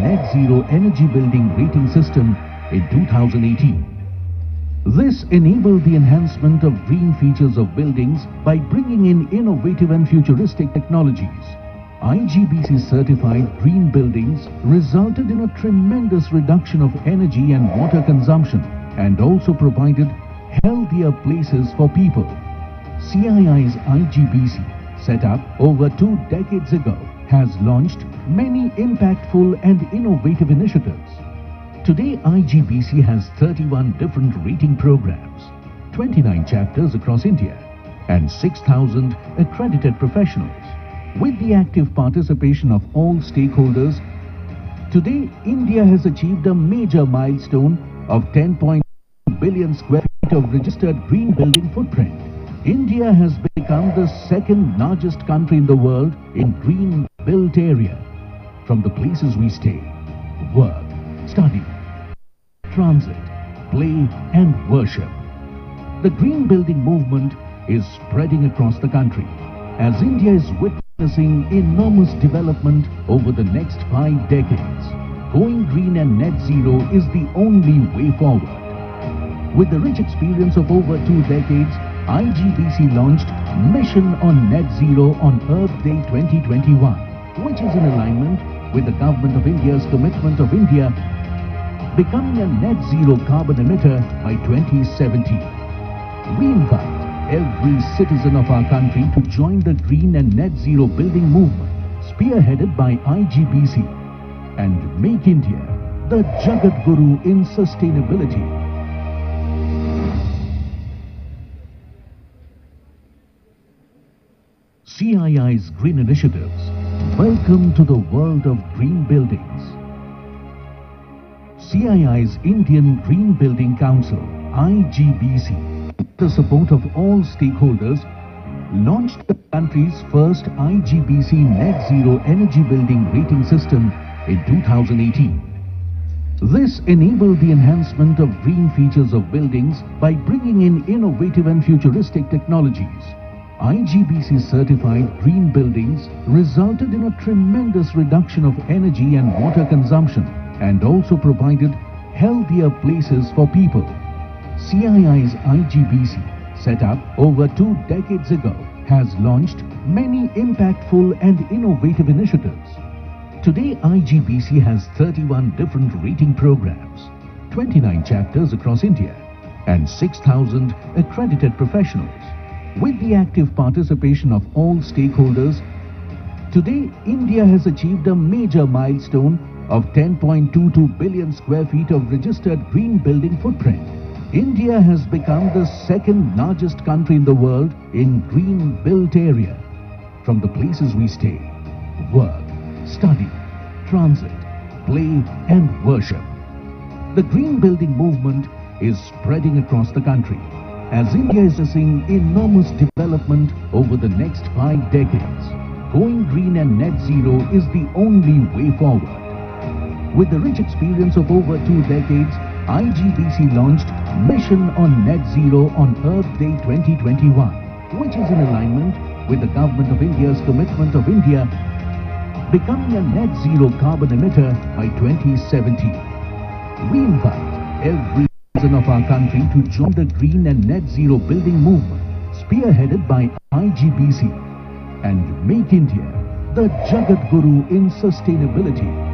net zero energy building rating system in 2018. This enabled the enhancement of green features of buildings by bringing in innovative and futuristic technologies. IGBC certified green buildings resulted in a tremendous reduction of energy and water consumption and also provided healthier places for people. CII's IGBC, set up over 2 decades ago, has launched many impactful and innovative initiatives. Today, IGBC has 31 different rating programs, 29 chapters across India, and 6,000 accredited professionals. With the active participation of all stakeholders, today India has achieved a major milestone of 10.2 billion square feet of registered green building footprint. India has become the second largest country in the world in green built area. From the places we stay, work, study, transit, play and worship. The green building movement is spreading across the country as India is witnessing enormous development over the next 5 decades. Going green and net zero is the only way forward. With the rich experience of over 2 decades, IGBC launched Mission on Net Zero on Earth Day 2021, which is in alignment with the Government of India's commitment of India becoming a net zero carbon emitter by 2070. We invite every citizen of our country to join the green and net zero building movement spearheaded by IGBC and make India the Jagat Guru in sustainability. CII's green initiatives. Welcome to the world of green buildings. CII's Indian Green Building Council, IGBC, with the support of all stakeholders, launched the country's first IGBC Net Zero Energy Building Rating System in 2018. This enabled the enhancement of green features of buildings by bringing in innovative and futuristic technologies. IGBC certified green buildings resulted in a tremendous reduction of energy and water consumption and also provided healthier places for people. CII's IGBC, set up over 2 decades ago, has launched many impactful and innovative initiatives. Today, IGBC has 31 different rating programs, 29 chapters across India, and 6,000 accredited professionals. With the active participation of all stakeholders, today India has achieved a major milestone of 10.22 billion square feet of registered green building footprint. India has become the second largest country in the world in green built area. From the places we stay, work, study, transit, play and worship. The green building movement is spreading across the country as India is seeing enormous development over the next 5 decades. Going green and net zero is the only way forward. With the rich experience of over 2 decades, IGBC launched Mission on Net Zero on Earth Day 2021, which is in alignment with the Government of India's commitment of India becoming a net zero carbon emitter by 2070. We invite every citizen of our country to join the green and net zero building movement spearheaded by IGBC and make India the Jagat Guru in sustainability.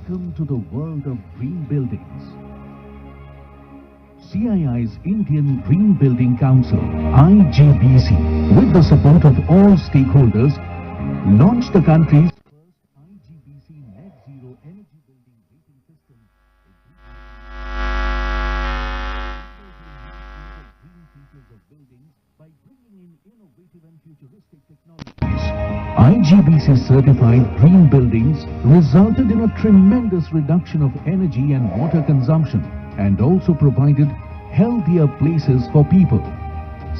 Welcome to the world of green buildings. CII's Indian Green Building Council, IGBC, with the support of all stakeholders, launched the country's first IGBC Net Zero Energy Building Rating System. Green features of buildings by bringing in innovative and futuristic technologies. IGBC certified green buildings resulted in a tremendous reduction of energy and water consumption and also provided healthier places for people.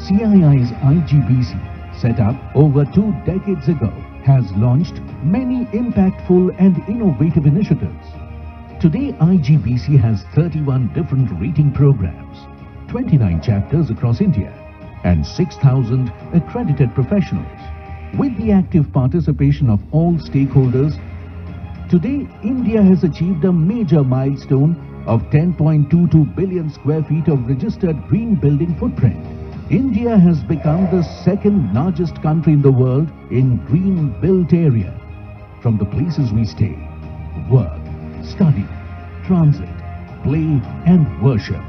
CII's IGBC, set up over 2 decades ago, has launched many impactful and innovative initiatives. Today, IGBC has 31 different rating programs, 29 chapters across India, and 6,000 accredited professionals. With the active participation of all stakeholders, today India has achieved a major milestone of 10.22 billion square feet of registered green building footprint. India has become the second largest country in the world in green built area. From the places we stay, work, study, transit, play and worship.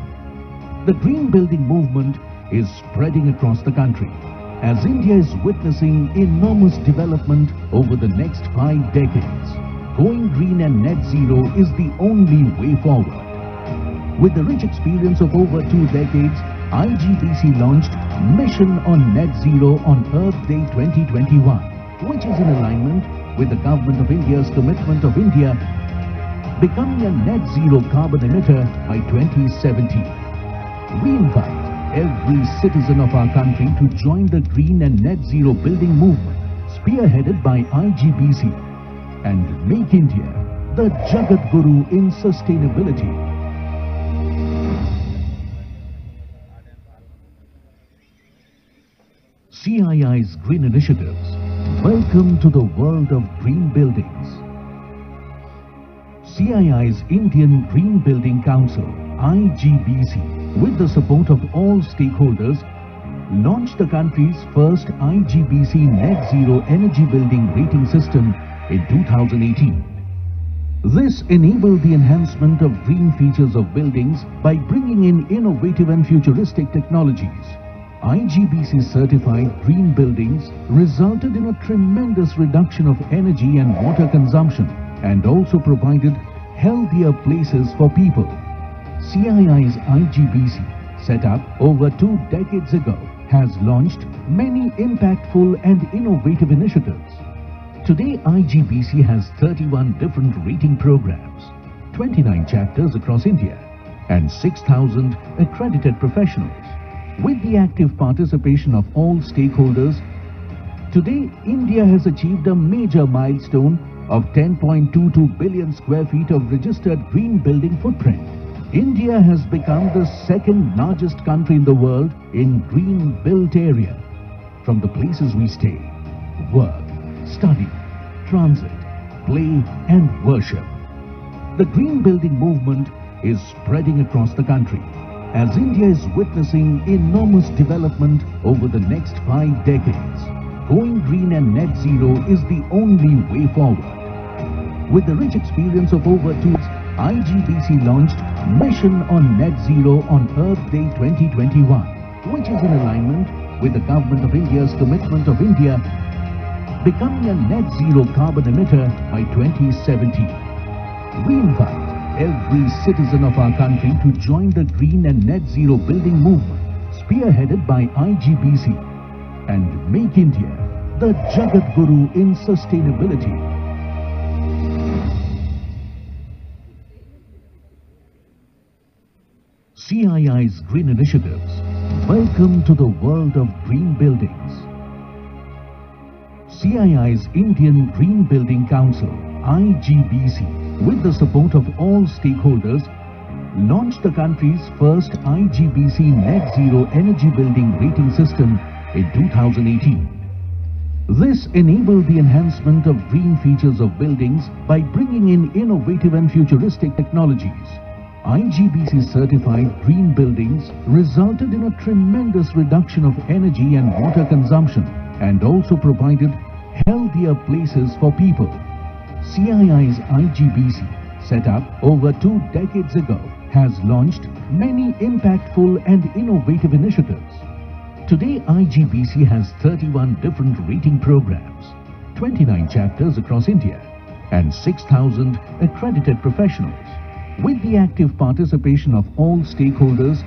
The green building movement is spreading across the country, as India is witnessing enormous development over the next 5 decades. Going green and net zero is the only way forward. With the rich experience of over 2 decades, IGBC launched Mission on Net Zero on Earth Day 2021, which is in alignment with the Government of India's commitment of India becoming a net zero carbon emitter by 2070. We invite every citizen of our country to join the green and net zero building movement spearheaded by IGBC and make India the Jagat Guru in sustainability. CII's Green Initiatives. Welcome to the world of green buildings. CII's Indian Green Building Council, IGBC, with the support of all stakeholders, launched the country's first IGBC Net Zero Energy Building Rating System in 2018. This enabled the enhancement of green features of buildings by bringing in innovative and futuristic technologies. IGBC certified green buildings resulted in a tremendous reduction of energy and water consumption and also provided healthier places for people. CII's IGBC, set up over 2 decades ago, has launched many impactful and innovative initiatives. Today, IGBC has 31 different rating programs, 29 chapters across India, and 6,000 accredited professionals. With the active participation of all stakeholders, today India has achieved a major milestone of 10.22 billion square feet of registered green building footprint. India has become the second largest country in the world in green built area. From the places we stay, work, study, transit, play and worship. The green building movement is spreading across the country, as India is witnessing enormous development over the next 5 decades. Going green and net zero is the only way forward. With the rich experience of over 2 years, IGBC launched Mission on Net Zero on Earth Day 2021, which is in alignment with the Government of India's commitment of India becoming a net zero carbon emitter by 2070. We invite every citizen of our country to join the green and net zero building movement spearheaded by IGBC and make India the Jagat Guru in sustainability. CII's Green Initiatives. Welcome to the world of green buildings. CII's Indian Green Building Council, IGBC, with the support of all stakeholders, launched the country's first IGBC Net Zero Energy Building Rating System in 2018. This enabled the enhancement of green features of buildings by bringing in innovative and futuristic technologies. IGBC certified green buildings resulted in a tremendous reduction of energy and water consumption and also provided healthier places for people. CII's IGBC, set up over 2 decades ago, has launched many impactful and innovative initiatives. Today, IGBC has 31 different rating programs, 29 chapters across India, and 6,000 accredited professionals. With the active participation of all stakeholders,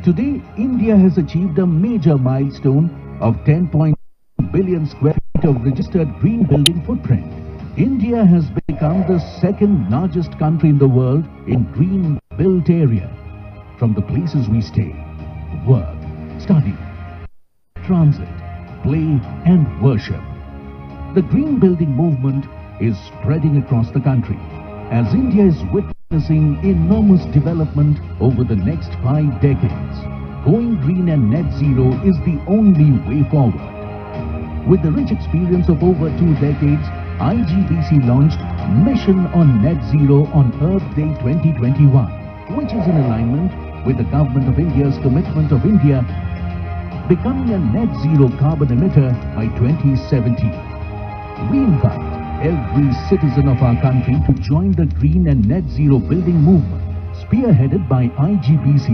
today India has achieved a major milestone of 10.2 billion square feet of registered green building footprint. India has become the second largest country in the world in green built area. From the places we stay, work, study, transit, play and worship. The green building movement is spreading across the country as India is witnessing enormous development over the next 5 decades. Going green and net zero is the only way forward. With the rich experience of over 2 decades, IGBC launched Mission on Net Zero on Earth Day 2021, which is in alignment with the Government of India's commitment of India becoming a net zero carbon emitter by 2070. We invite every citizen of our country to join the green and net zero building movement spearheaded by IGBC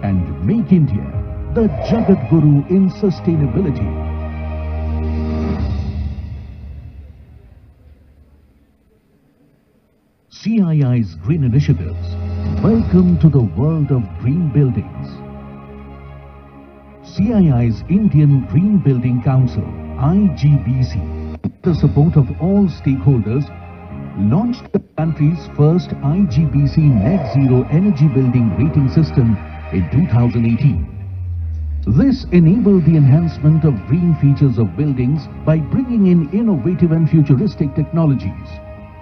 and make India the Jagat Guru in sustainability. CII's Green Initiatives. Welcome to the world of green buildings. CII's Indian Green Building Council, IGBC, with the support of all stakeholders, launched the country's first IGBC Net Zero Energy Building Rating System in 2018. This enabled the enhancement of green features of buildings by bringing in innovative and futuristic technologies.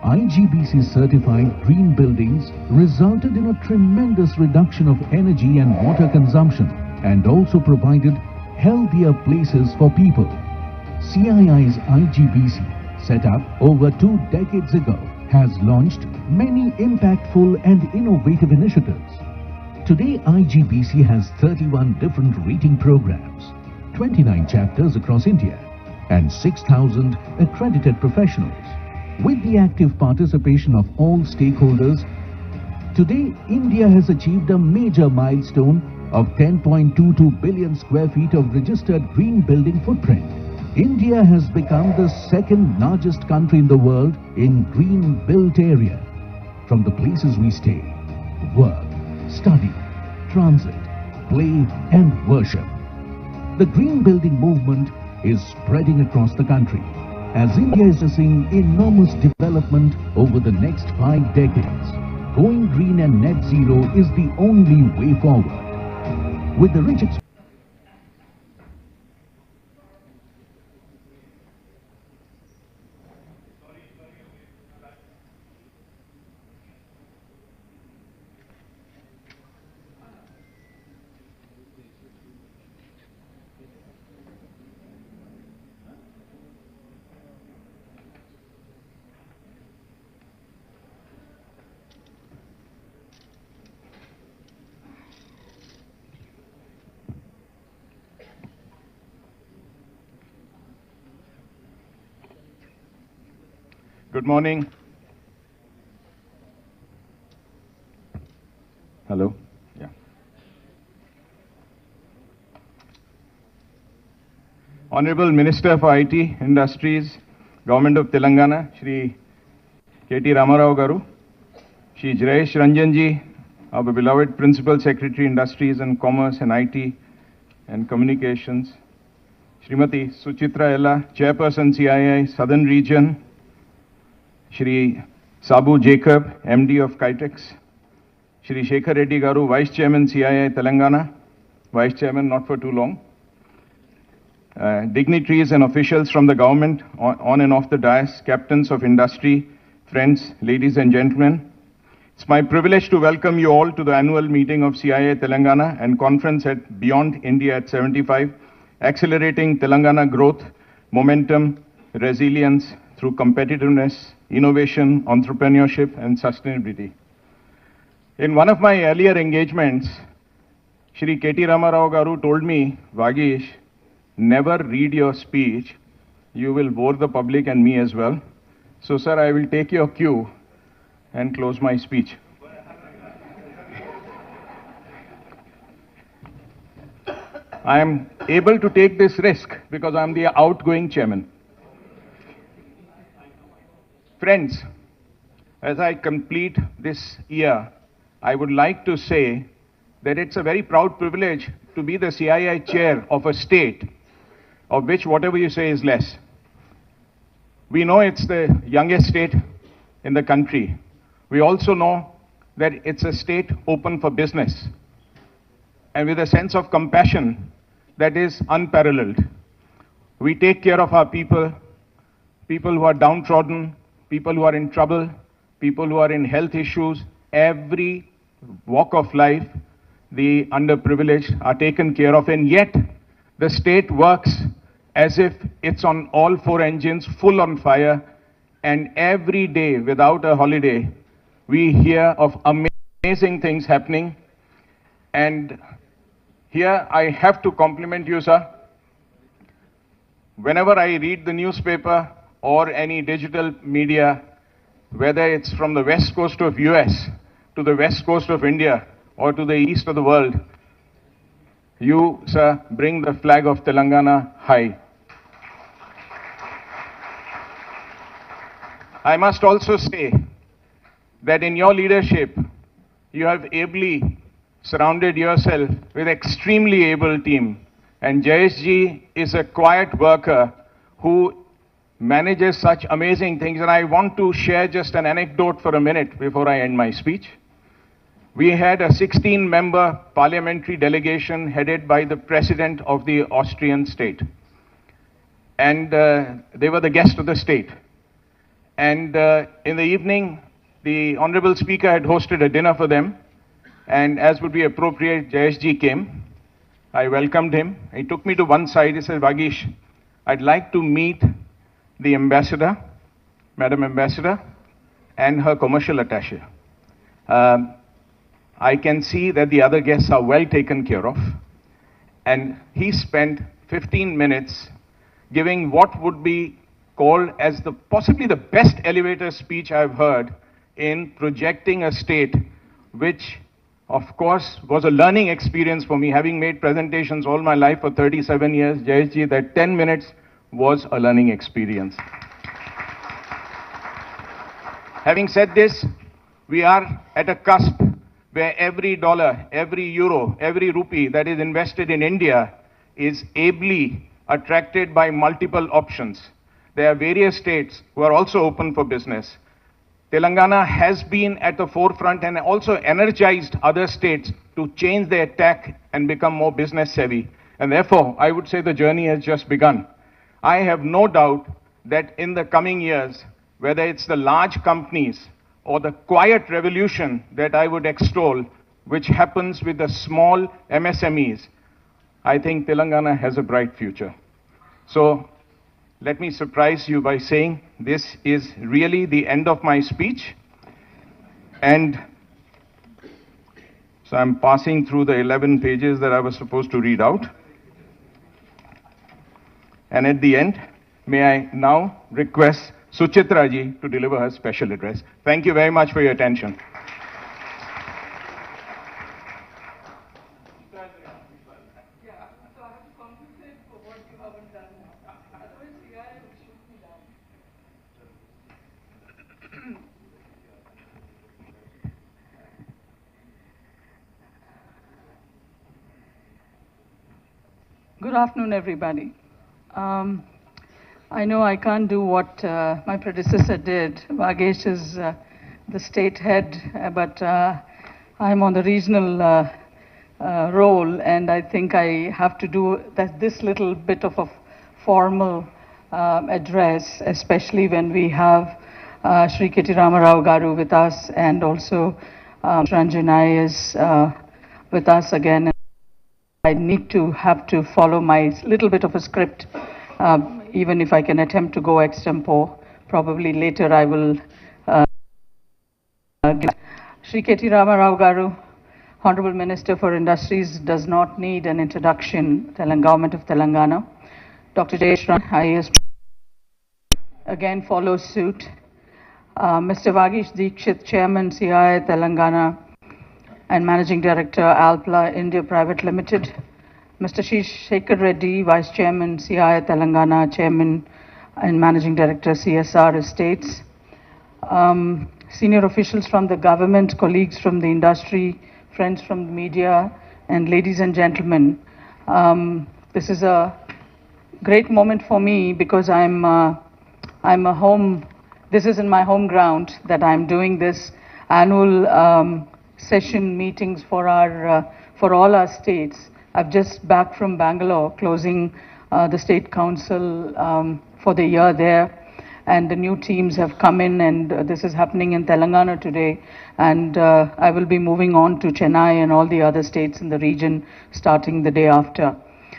IGBC certified green buildings resulted in a tremendous reduction of energy and water consumption and also provided healthier places for people. CII's IGBC, set up over 2 decades ago, has launched many impactful and innovative initiatives. Today, IGBC has 31 different rating programs, 29 chapters across India, and 6,000 accredited professionals. With the active participation of all stakeholders, today India has achieved a major milestone of 10.22 billion square feet of registered green building footprint. India has become the second largest country in the world in green built area. From the places we stay, work, study, transit, play and worship. The green building movement is spreading across the country as India is seeing enormous development over the next 5 decades. Going green and net zero is the only way forward. With the rich experience Good morning. Hello. Yeah. Honorable Minister for IT Industries, Government of Telangana, Shri KTR Garu, Shri Jayesh Ranjanji, our beloved Principal Secretary Industries and Commerce and IT and Communications, Srimati Suchitra Ella, Chairperson CII Southern Region, Shri Sabu Jacob, MD of Kitex, Shri Shekhar Reddy Garu, Vice Chairman CII Telangana, Vice Chairman not for too long, dignitaries and officials from the government on and off the dais, captains of industry, friends, ladies and gentlemen. It's my privilege to welcome you all to the annual meeting of CII Telangana and conference at Beyond India at 75, accelerating Telangana growth, momentum, resilience through competitiveness, innovation, entrepreneurship and sustainability. In one of my earlier engagements, Shri K.T. Ramarao Garu told me, Vagish, never read your speech. You will bore the public and me as well. So, sir, I will take your cue and close my speech. I am able to take this risk because I am the outgoing chairman. Friends, as I complete this year, I would like to say that it's a very proud privilege to be the CII chair of a state of which whatever you say is less. We know it's the youngest state in the country. We also know that it's a state open for business and with a sense of compassion that is unparalleled. We take care of our people, people who are downtrodden, people who are in trouble, people who are in health issues, every walk of life, the underprivileged are taken care of, and yet the state works as if it's on all four engines, full on fire, and every day without a holiday, we hear of amazing things happening. And here I have to compliment you, sir. Whenever I read the newspaper or any digital media, whether it's from the west coast of US to the west coast of India or to the east of the world, you, sir, bring the flag of Telangana high. I must also say that in your leadership, you have ably surrounded yourself with extremely able team. And Jayesh ji is a quiet worker who manages such amazing things. And I want to share just an anecdote for a minute before I end my speech. We had a 16-member parliamentary delegation headed by the president of the Austrian state. And they were the guest of the state. And in the evening, the Honorable Speaker had hosted a dinner for them. And as would be appropriate, Jayesh ji came. I welcomed him. He took me to one side. He said, Vagish, I'd like to meet the ambassador, Madam Ambassador, and her commercial attaché. I can see that the other guests are well taken care of. And he spent 15 minutes giving what would be called as possibly the best elevator speech I've heard in projecting a state which, of course, was a learning experience for me. Having made presentations all my life for 37 years, Jayesh ji, that 10 minutes was a learning experience. Having said this, we are at a cusp where every dollar, every euro, every rupee that is invested in India is ably attracted by multiple options. There are various states who are also open for business. Telangana has been at the forefront and also energized other states to change their tack and become more business savvy. And therefore, I would say the journey has just begun. I have no doubt that in the coming years, whether it's the large companies or the quiet revolution that I would extol, which happens with the small MSMEs, I think Telangana has a bright future. So let me surprise you by saying this is really the end of my speech. And so I'm passing through the 11 pages that I was supposed to read out. And at the end, may I now request Suchitra ji to deliver her special address. Thank you very much for your attention. Good afternoon, everybody. I know I can't do what my predecessor did. Vagesh is the state head, but I'm on the regional role, and I think I have to do this little bit of a formal address, especially when we have Shri KTR Garu with us, and also Ranjanai is with us again. I need to have to follow my little bit of a script, even if I can attempt to go extempo. Probably later I will Shri KTR Garu, Honorable Minister for Industries, does not need an introduction. Government of Telangana. Dr. Jayesh IAS again follows suit. Mr. Vagish Dikshit, Chairman, CII Telangana, and Managing Director, Alpla India Private Limited. Mr. Shekhar Reddy, Vice Chairman, CII Telangana, Chairman and Managing Director, CSR Estates. Senior officials from the government, colleagues from the industry, friends from the media, and ladies and gentlemen. This is a great moment for me because this is in my home ground that I'm doing this annual session meetings for all our states. I've just back from Bangalore, closing the State Council for the year there, and the new teams have come in, and this is happening in Telangana today, and I will be moving on to Chennai and all the other states in the region starting the day after.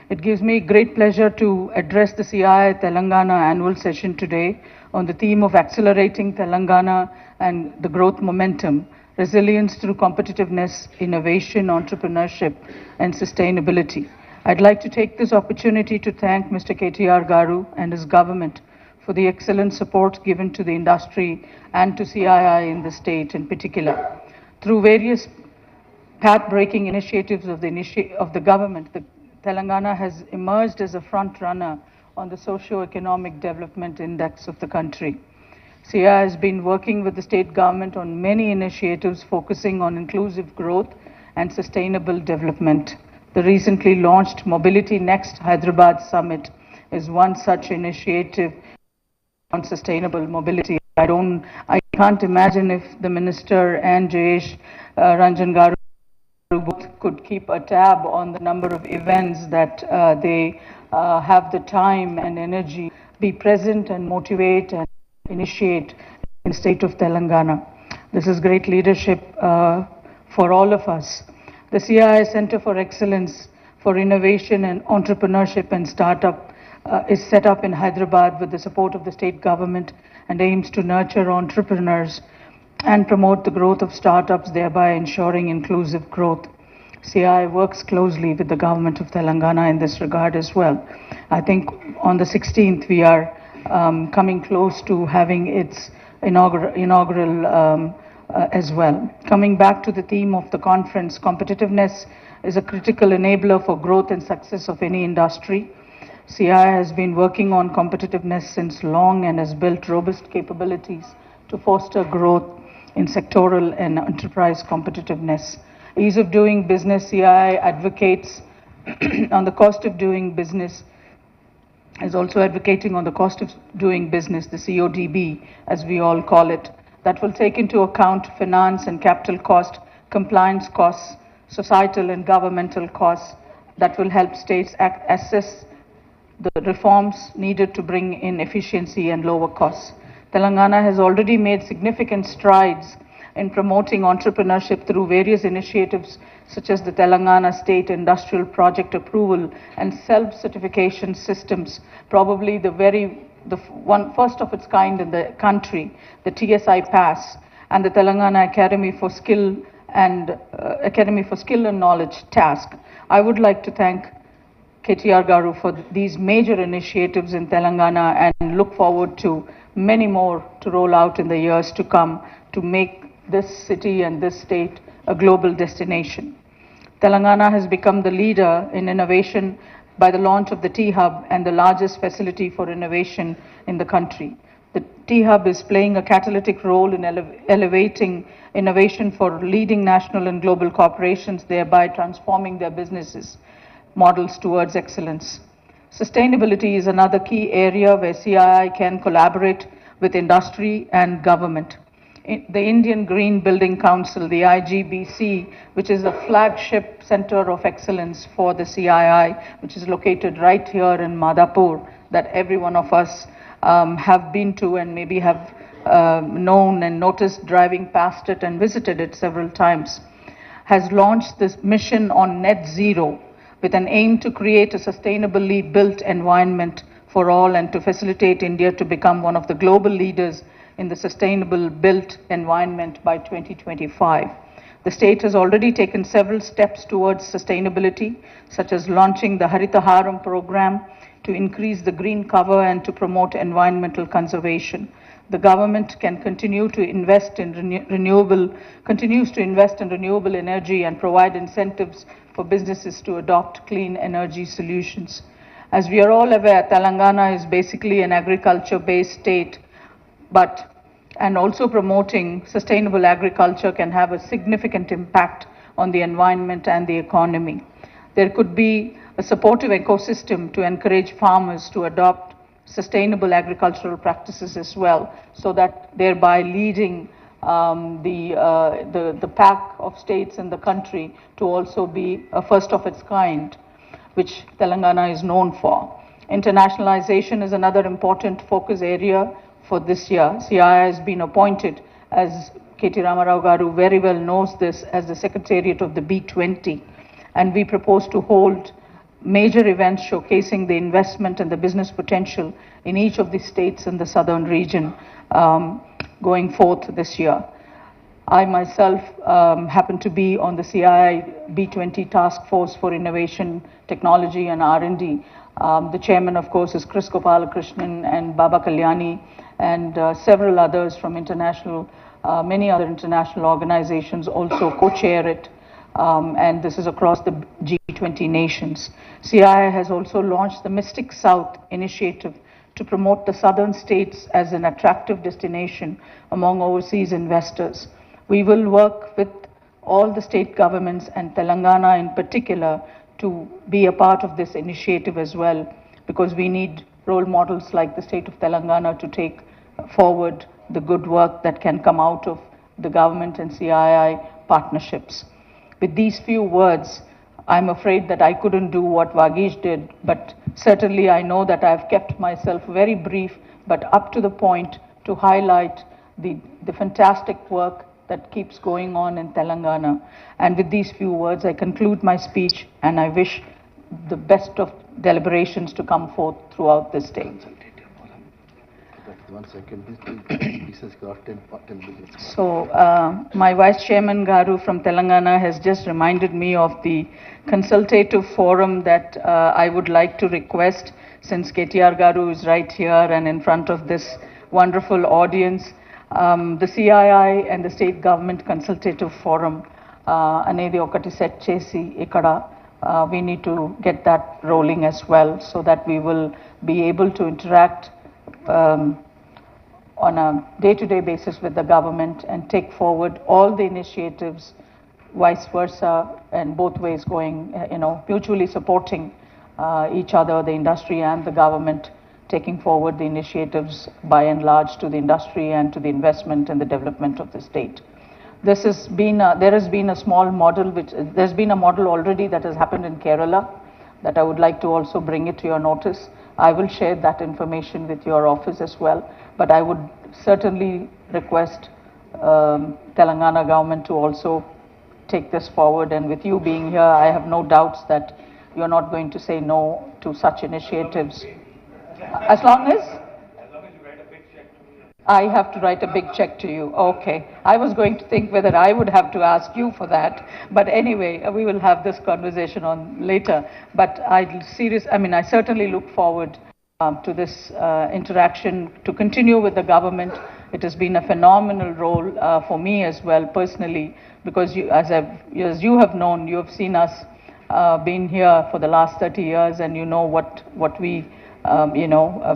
It gives me great pleasure to address the CII Telangana annual session today on the theme of accelerating Telangana and the growth momentum, resilience through competitiveness, innovation, entrepreneurship, and sustainability. I'd like to take this opportunity to thank Mr. KTR Garu and his government for the excellent support given to the industry and to CII in the state in particular. Through various path-breaking initiatives of the government, the Telangana has emerged as a front runner on the socio-economic development index of the country. CII has been working with the state government on many initiatives focusing on inclusive growth and sustainable development. The recently launched Mobility Next Hyderabad Summit is one such initiative on sustainable mobility. I can't imagine if the minister and Jayesh Ranjan Garu both could keep a tab on the number of events that they have the time and energy, be present and motivate and initiate in the state of Telangana. This is great leadership for all of us. The CII Center for Excellence for Innovation and Entrepreneurship and Startup is set up in Hyderabad with the support of the state government and aims to nurture entrepreneurs and promote the growth of startups, thereby ensuring inclusive growth. CII works closely with the government of Telangana in this regard as well. I think on the 16th we are coming close to having its inaugural as well. Coming back to the theme of the conference, competitiveness is a critical enabler for growth and success of any industry. CII has been working on competitiveness since long and has built robust capabilities to foster growth in sectoral and enterprise competitiveness. Ease of doing business, CII advocates on the cost of doing business, is also advocating on the cost of doing business, the CODB, as we all call it, that will take into account finance and capital cost, compliance costs, societal and governmental costs that will help states assess the reforms needed to bring in efficiency and lower costs. Telangana has already made significant strides in promoting entrepreneurship through various initiatives such as the Telangana State Industrial Project Approval and self-certification systems, probably the first of its kind in the country, the TSI Pass, and the Telangana Academy for Skill and Knowledge task. I would like to thank KTR Garu for these major initiatives in Telangana and look forward to many more to roll out in the years to come to make this city and this state a global destination. Telangana has become the leader in innovation by the launch of the T-Hub and the largest facility for innovation in the country. The T-Hub is playing a catalytic role in elevating innovation for leading national and global corporations, thereby transforming their businesses models towards excellence. Sustainability is another key area where CII can collaborate with industry and government. The Indian Green Building Council, the IGBC, which is a flagship center of excellence for the CII, which is located right here in Madhapur, that every one of us have been to and maybe have known and noticed driving past it and visited it several times, has launched this mission on net zero with an aim to create a sustainably built environment for all and to facilitate India to become one of the global leaders in the sustainable built environment by 2025. The state has already taken several steps towards sustainability, such as launching the Harithaharam program to increase the green cover and to promote environmental conservation. The government can continue to invest in continues to invest in renewable energy and provide incentives for businesses to adopt clean energy solutions. As we are all aware, Telangana is basically an agriculture-based state, and also promoting sustainable agriculture can have a significant impact on the environment and the economy. There could be a supportive ecosystem to encourage farmers to adopt sustainable agricultural practices as well, so that thereby leading the pack of states in the country to also be a first of its kind, which Telangana is known for. Internationalization is another important focus area for this year. CII has been appointed, as KT Ramarao Garu very well knows this, as the Secretariat of the B20, and we propose to hold major events showcasing the investment and the business potential in each of the states in the southern region going forth this year. I myself happen to be on the CII B20 Task Force for Innovation, Technology and R&D. The chairman, of course, is Chris Gopalakrishnan and Baba Kalyani, and several others from international, many other international organizations also co-chair it. And this is across the G20 nations. CII has also launched the Mystic South initiative to promote the southern states as an attractive destination among overseas investors. We will work with all the state governments and Telangana in particular to be a part of this initiative as well, because we need role models like the state of Telangana to take forward the good work that can come out of the government and CII partnerships. With these few words, I'm afraid that I couldn't do what Vagish did, but certainly I know that I've kept myself very brief, but up to the point to highlight the fantastic work that keeps going on in Telangana. And with these few words, I conclude my speech, and I wish the best of deliberations to come forth throughout this day. So, my Vice Chairman Garu from Telangana has just reminded me of the consultative forum that I would like to request, since KTR Garu is right here and in front of this wonderful audience. The CII and the State Government Consultative Forum anedi okati set chesi ikkada we need to get that rolling as well, so that we will be able to interact on a day-to-day basis with the government and take forward all the initiatives, vice versa, and both ways going, mutually supporting each other, the industry and the government, taking forward the initiatives by and large to the industry and to the investment and the development of the state. There has been a small model, there's been a model already that has happened in Kerala that I would like to also bring it to your notice. I will share that information with your office as well, but I would certainly request Telangana government to also take this forward, and with you being here, I have no doubts that you're not going to say no to such initiatives. As long as you write a big check to me. I have to write a big check to you. Okay. I was going to think whether I would have to ask you for that. But anyway, we will have this conversation on later. But I certainly look forward to this interaction, to continue with the government. It has been a phenomenal role for me as well personally, because as you have known, you have seen us been here for the last 30 years, and you know what we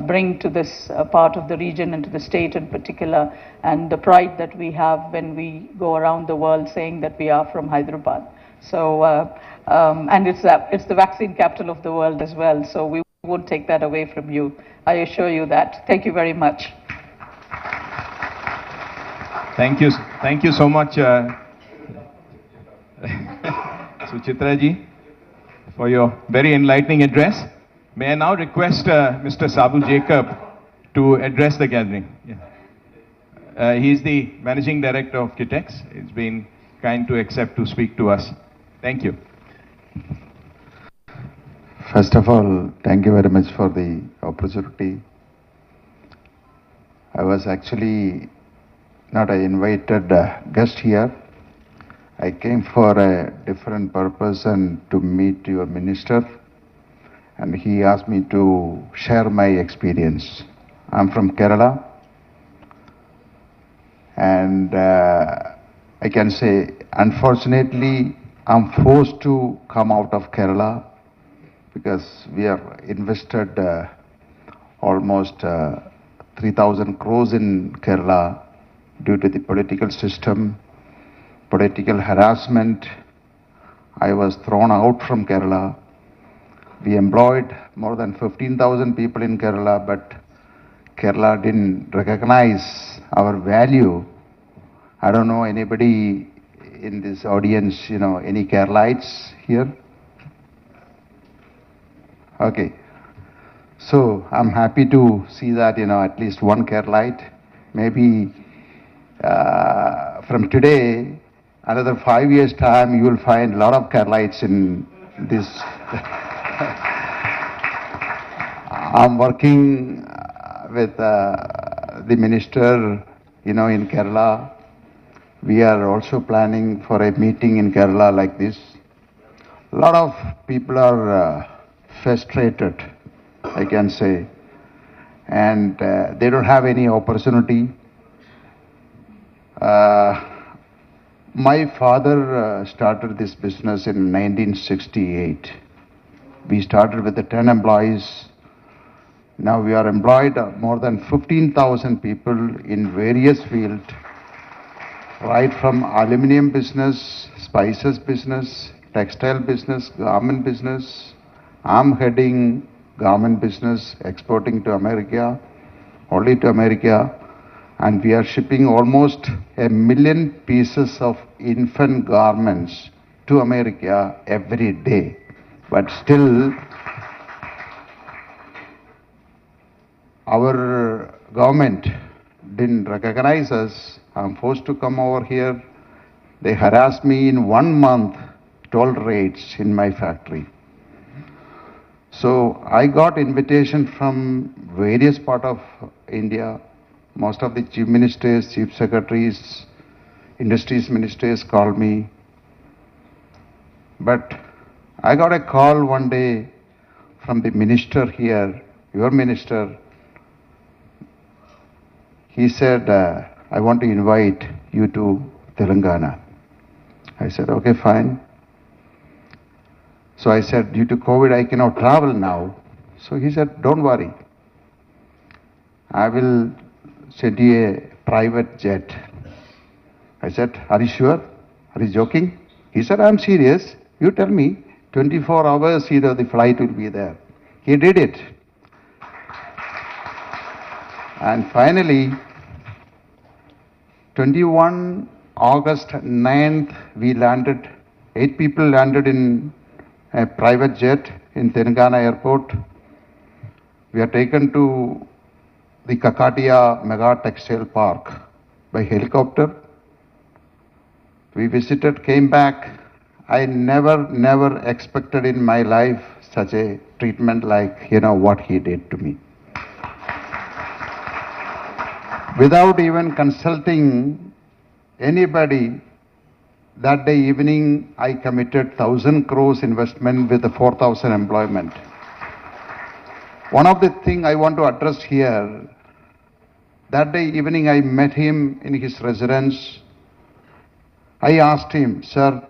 bring to this part of the region and to the state in particular, and the pride that we have when we go around the world saying that we are from Hyderabad. So, and it's the vaccine capital of the world as well, so we won't take that away from you. I assure you that. Thank you very much. Thank you so much, Suchitra ji, for your very enlightening address. May I now request Mr. Sabu Jacob to address the gathering. Yeah. He is the Managing Director of Kitex. He's been kind to accept to speak to us. Thank you. First of all, thank you very much for the opportunity. I was actually not an invited guest here. I came for a different purpose and to meet your minister, and he asked me to share my experience. I'm from Kerala. And I can say, unfortunately, I'm forced to come out of Kerala because we have invested almost 3,000 crores in Kerala due to the political system, political harassment. I was thrown out from Kerala. We employed more than 15,000 people in Kerala, but Kerala didn't recognize our value. I don't know anybody in this audience, any Keralites here? Okay. So I'm happy to see that, at least one Keralite. Maybe from today, another 5 years' time, you will find a lot of Keralites in this. I'm working with the minister, in Kerala. We are also planning for a meeting in Kerala like this. A lot of people are frustrated, I can say, and they don't have any opportunity. My father started this business in 1968. We started with the 10 employees. Now we are employed more than 15,000 people in various fields, right from aluminum business, spices business, textile business, garment business. I'm heading garment business, exporting to America, only to America. And we are shipping almost 1 million pieces of infant garments to America every day. But still, our government didn't recognize us. I'm forced to come over here. They harassed me in 1 month, toll rates in my factory. So I got invitation from various parts of India. Most of the chief ministers, chief secretaries, industries ministers called me. But I got a call one day from the minister here, your minister. He said, I want to invite you to Telangana. I said, okay, fine. So I said, due to COVID, I cannot travel now. So he said, don't worry. I will send you a private jet. I said, are you sure? Are you joking? He said, I'm serious. You tell me, 24 hours, the flight will be there. He did it. And finally, 21 August 9th, we landed, 8 people landed in a private jet in Telangana airport. We are taken to the Kakatia Mega Textile Park by helicopter. We visited, came back. I never expected in my life such a treatment like, what he did to me. Without even consulting anybody, that day evening, I committed 1,000 crores investment with the 4,000 employment. One of the things I want to address here, that day evening I met him in his residence. I asked him, sir,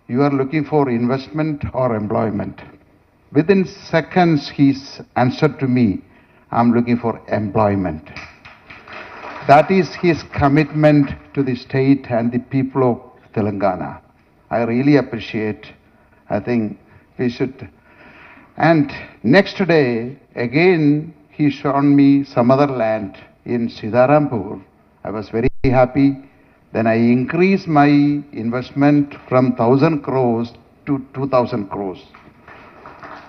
you are looking for investment or employment? Within seconds, he answered to me, I'm looking for employment. That is his commitment to the state and the people of Telangana. I really appreciate. I think we should. And next day, again, he shown me some other land in Sridharampur. I was very happy. Then I increased my investment from 1,000 crores to 2,000 crores.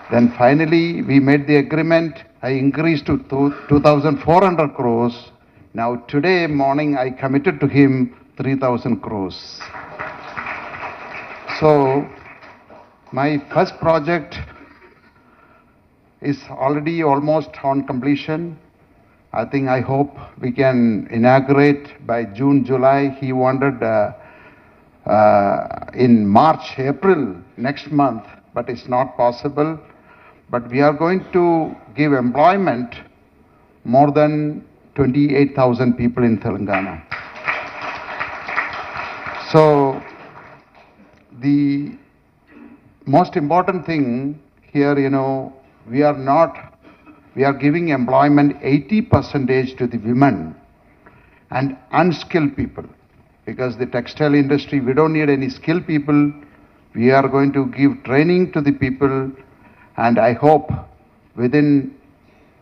Then finally, we made the agreement. I increased to 2,400 crores. Now today morning, I committed to him 3,000 crores. So my first project is already almost on completion. I hope we can inaugurate by June, July. He wanted in March, April next month, but it's not possible. But we are going to give employment more than 28,000 people in Telangana. So the most important thing here, we are giving employment 80% to the women and unskilled people. Because the textile industry, we don't need any skilled people. We are going to give training to the people, and I hope within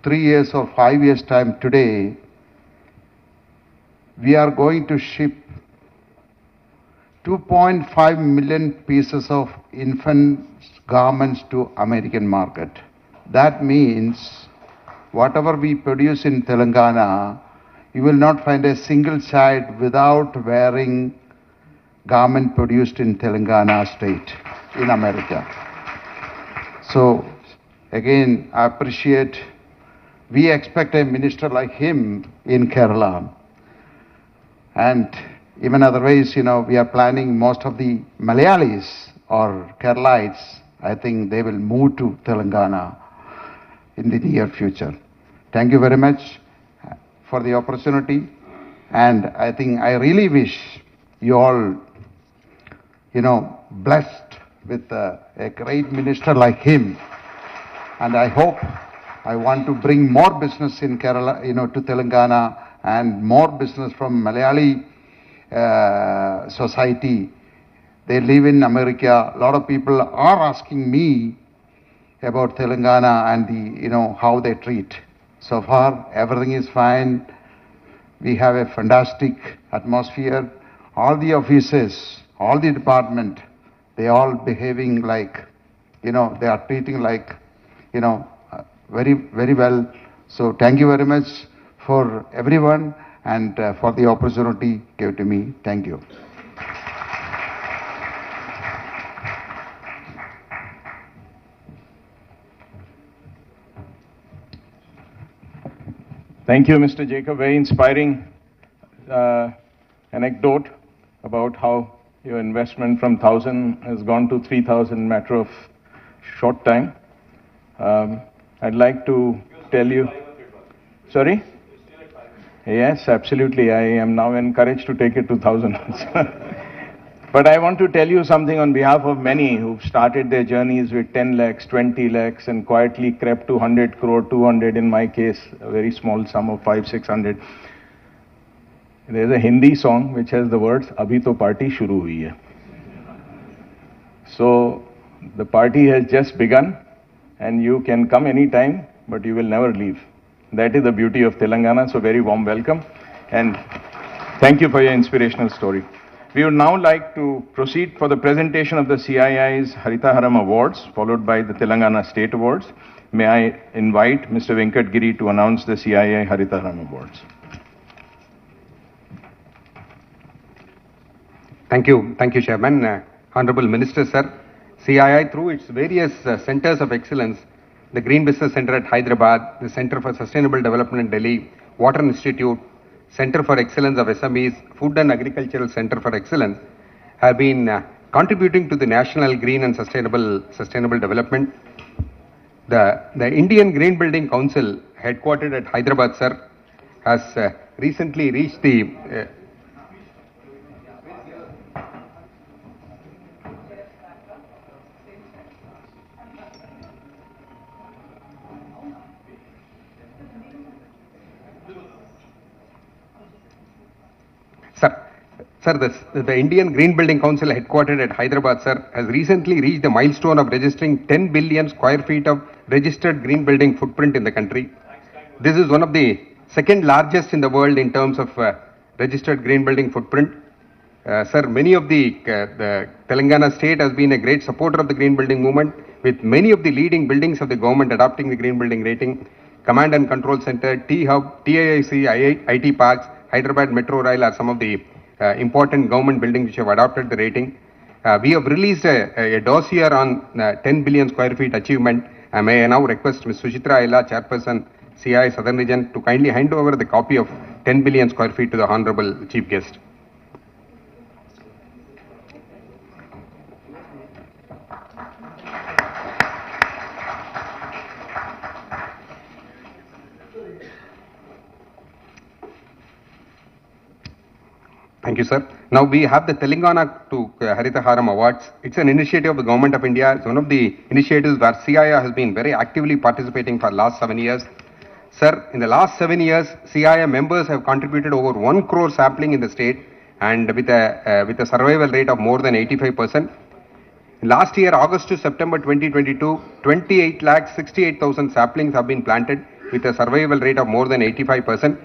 3 years or 5 years time today, we are going to ship 2.5 million pieces of infant garments to American market. That means whatever we produce in Telangana, you will not find a single child without wearing garment produced in Telangana state in America. So again, I appreciate, we expect a minister like him in Kerala. And even otherwise, we are planning most of the Malayalis or Keralites, I think they will move to Telangana in the near future. Thank you very much for the opportunity. And I think I really wish you all, blessed with a great minister like him. And I want to bring more business in Kerala, to Telangana, and more business from Malayali society. They live in America. A lot of people are asking me about Telangana and how they treat. So far, everything is fine. We have a fantastic atmosphere. All the offices, all the department, they all behaving like, they are treating like, very, very well. So thank you very much for everyone and for the opportunity given to me. Thank you. Thank you, Mr. Jacob. Very inspiring anecdote about how your investment from 1,000 has gone to 3,000 matter of short time. I'd like to tell you. Sorry? Yes, absolutely. I am now encouraged to take it to 1,000. But I want to tell you something on behalf of many who've started their journeys with 10 lakhs, 20 lakhs, and quietly crept to 100 crore, 200 in my case, a very small sum of 500, 600. There's a Hindi song which has the words, Abhi to party shuru hui hai. So the party has just begun, and you can come anytime, but you will never leave. That is the beauty of Telangana, so very warm welcome, and thank you for your inspirational story. We would now like to proceed for the presentation of the CII's Haritharam Awards, followed by the Telangana State Awards. May I invite Mr. Venkat Giri to announce the CII Haritharam Awards. Thank you, Chairman. Honorable Minister, sir, CII through its various centers of excellence, the Green Business Center at Hyderabad, the Center for Sustainable Development in Delhi, Water Institute, Center for Excellence of SMEs, Food and Agricultural Center for Excellence, have been contributing to the national green and sustainable development. The Indian Green Building Council, headquartered at Hyderabad, sir, has recently reached the the Indian Green Building Council, headquartered at Hyderabad, sir, has recently reached the milestone of registering 10 billion square feet of registered green building footprint in the country. This is one of the second largest in the world in terms of registered green building footprint. Sir, many of the Telangana state has been a great supporter of the green building movement, with many of the leading buildings of the government adopting the green building rating. Command and Control Center, T-Hub, TIIC, IT Parks, Hyderabad Metro Rail are some of the important government buildings which have adopted the rating. We have released a dossier on 10 billion square feet achievement. May I now request Ms. Suchitra Ayala, Chairperson, CII Southern Region, to kindly hand over the copy of 10 billion square feet to the Honorable Chief Guest. Thank you, sir. Now we have the Telangana to Harita Haram Awards. It's an initiative of the Government of India. It's one of the initiatives where CII has been very actively participating for the last 7 years. Sir, in the last 7 years, CII members have contributed over 1 crore sapling in the state and with a survival rate of more than 85%. Last year, August to September 2022, 28,68,000 saplings have been planted with a survival rate of more than 85%.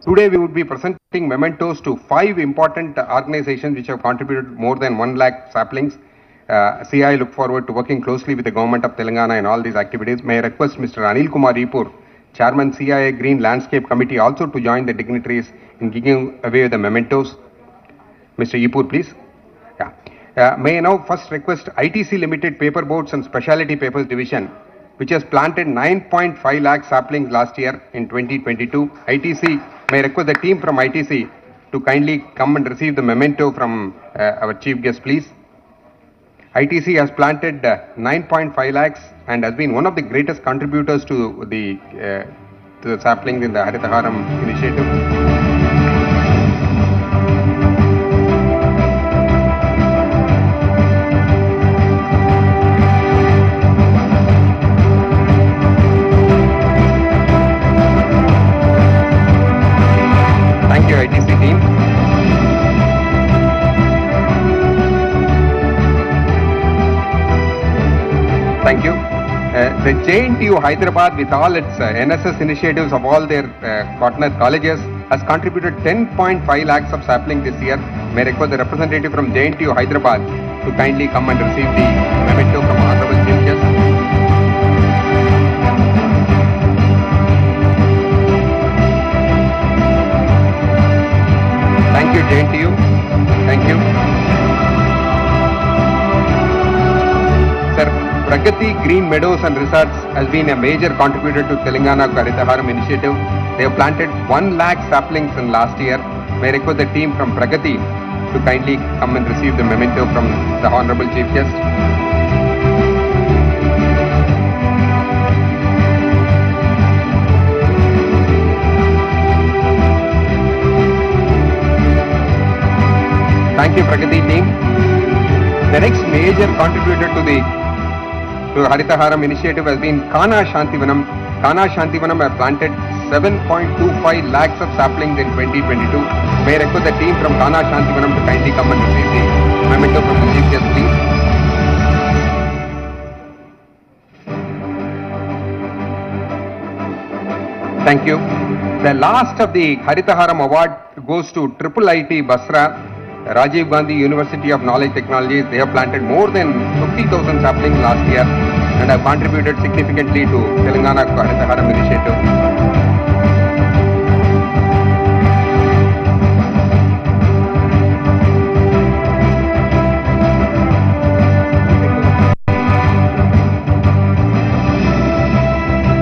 Today, we would be presenting mementos to 5 important organizations which have contributed more than 1 lakh saplings. CII look forward to working closely with the Government of Telangana in all these activities. May I request Mr. Anil Kumar Ipur, Chairman CII Green Landscape Committee, also to join the dignitaries in giving away the mementos. Mr. Ipur, please. May I now first request ITC Limited Paperboards and Specialty Papers Division, which has planted 9.5 lakh saplings last year in 2022. ITC, may I request the team from ITC to kindly come and receive the memento from our chief guest, please. ITC has planted 9.5 lakhs and has been one of the greatest contributors to the saplings in the Harita Haram initiative. ITC team. Thank you. The JNTU Hyderabad, with all its NSS initiatives of all their partner colleges, has contributed 10.5 lakhs of saplings this year. May I request the representative from JNTU Hyderabad to kindly come and receive the memento from Honorable Chief Guest. Thank you, JNTU. Thank you. Sir, Pragati Green Meadows and Resorts has been a major contributor to Telangana Harita Haram initiative. They have planted 1 lakh saplings in last year. May I request the team from Pragati to kindly come and receive the memento from the Honorable Chief Guest. Thank you, Pragati team. The next major contributor to Harita Haram initiative has been Kana Shantivanam. Kana Shantivanam have planted 7.25 lakhs of saplings in 2022. May I request the team from Kana Shantivanam to kindly come and receive the memento from the Chief Guest, please. Thank you. The last of the Harita Haram award goes to Triple IT Basra, Rajiv Gandhi University of Knowledge Technologies. They have planted more than 50,000 saplings last year and have contributed significantly to Telangana Harita Haram initiative.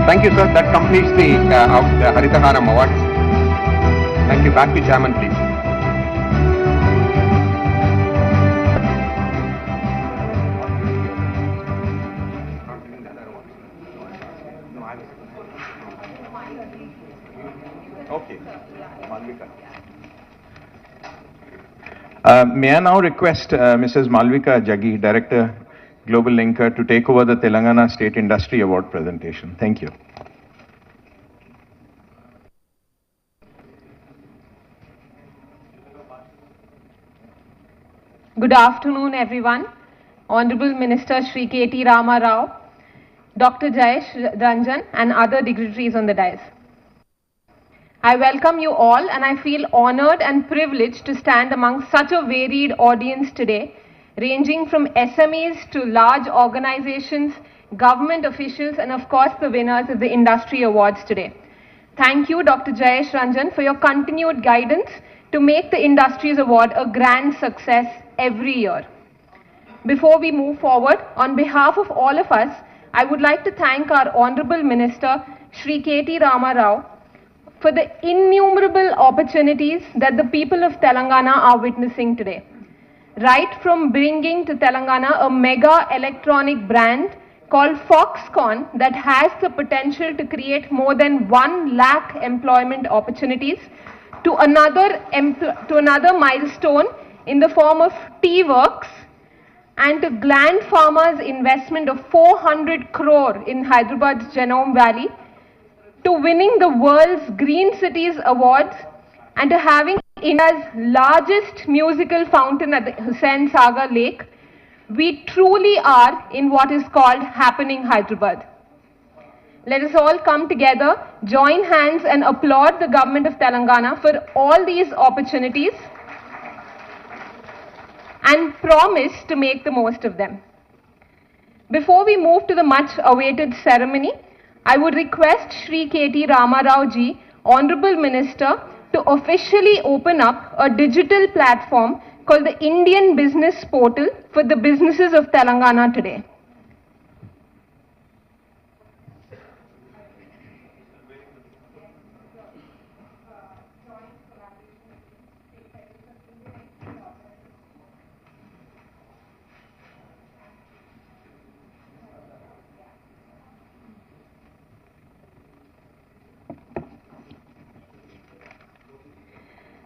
Thank you, sir. That completes the Harita Haram Awards. Thank you. Back to Chairman, please. Okay. May I now request Mrs. Malvika Jaggi, Director, Global Linker, to take over the Telangana State Industry Award presentation. Thank you. Good afternoon, everyone. Honorable Minister Shri K.T. Rama Rao, Dr. Jayesh Ranjan, and other dignitaries on the dais. I welcome you all, and I feel honored and privileged to stand among such a varied audience today, ranging from SMEs to large organizations, government officials, and of course the winners of the industry awards today. Thank you, Dr. Jayesh Ranjan, for your continued guidance to make the Industries Award a grand success every year. Before we move forward, on behalf of all of us, I would like to thank our Honorable Minister, Shri K.T. Rama Rao, for the innumerable opportunities that the people of Telangana are witnessing today. Right from bringing to Telangana a mega electronic brand called Foxconn that has the potential to create more than 1 lakh employment opportunities, to another milestone in the form of tea works, and to Gland Pharma's investment of 400 crore in Hyderabad's Genome Valley, to winning the world's Green Cities Awards, and to having India's largest musical fountain at the Hussain Sagar Lake, we truly are in what is called Happening Hyderabad. Let us all come together, join hands and applaud the government of Telangana for all these opportunities and promise to make the most of them. Before we move to the much awaited ceremony, I would request Shri K.T. Ramarao ji, Honorable Minister, to officially open up a digital platform called the Indian Business Portal for the businesses of Telangana today.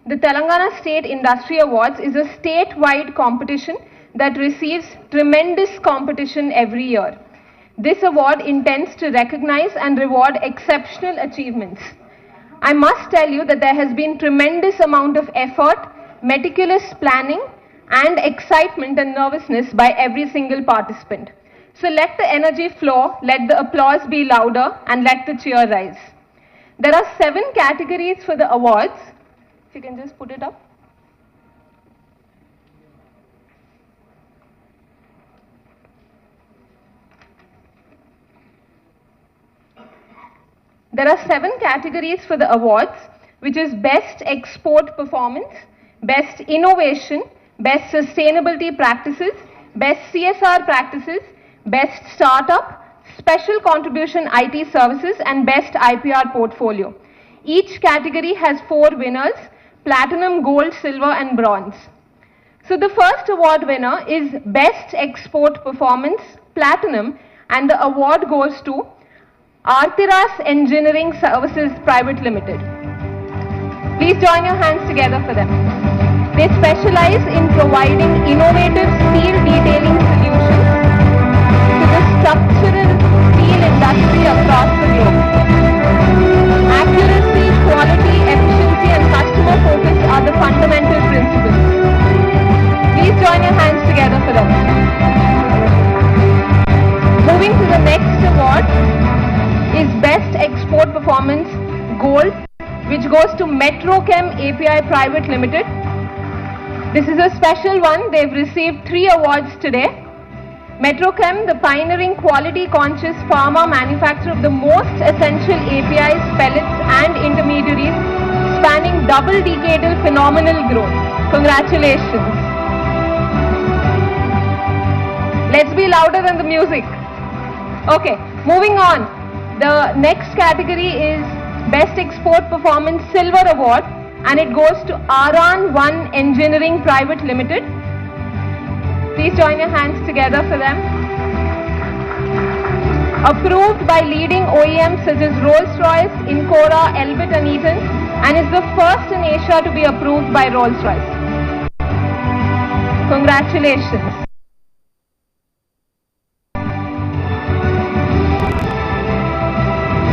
The Telangana State Industry Awards is a statewide competition that receives tremendous competition every year. This award intends to recognize and reward exceptional achievements. I must tell you that there has been tremendous amount of effort, meticulous planning, and excitement and nervousness by every single participant. So let the energy flow, let the applause be louder, and let the cheer rise. There are 7 categories for the awards. If you can just put it up. There are 7 categories for the awards, which is Best Export Performance, Best Innovation, Best Sustainability Practices, Best CSR Practices, Best Startup, Special Contribution IT Services, and Best IPR Portfolio. Each category has 4 winners: Platinum, Gold, Silver, and Bronze. So the first award winner is Best Export Performance, Platinum, and the award goes to Artiras Engineering Services Private Limited. Please join your hands together for them. They specialize in providing innovative steel detailing solutions to the structural steel industry across the globe. Accuracy, quality, efficiency, and customer focus are the fundamental principles. Please join your hands together for them. Moving to the next award is Best Export Performance Gold, which goes to Metrochem API Private Limited. This is a special one. They've received 3 awards today. Metrochem, the pioneering quality-conscious pharma manufacturer of the most essential APIs, pellets, and intermediaries, spanning double-decadal phenomenal growth. Congratulations. Let's be louder than the music. Okay, moving on. The next category is Best Export Performance Silver Award, and it goes to Aran One Engineering Private Limited. Please join your hands together for them. Approved by leading OEMs such as Rolls-Royce, Incora, Elbit and Eaton, and is the first in Asia to be approved by Rolls-Royce. Congratulations.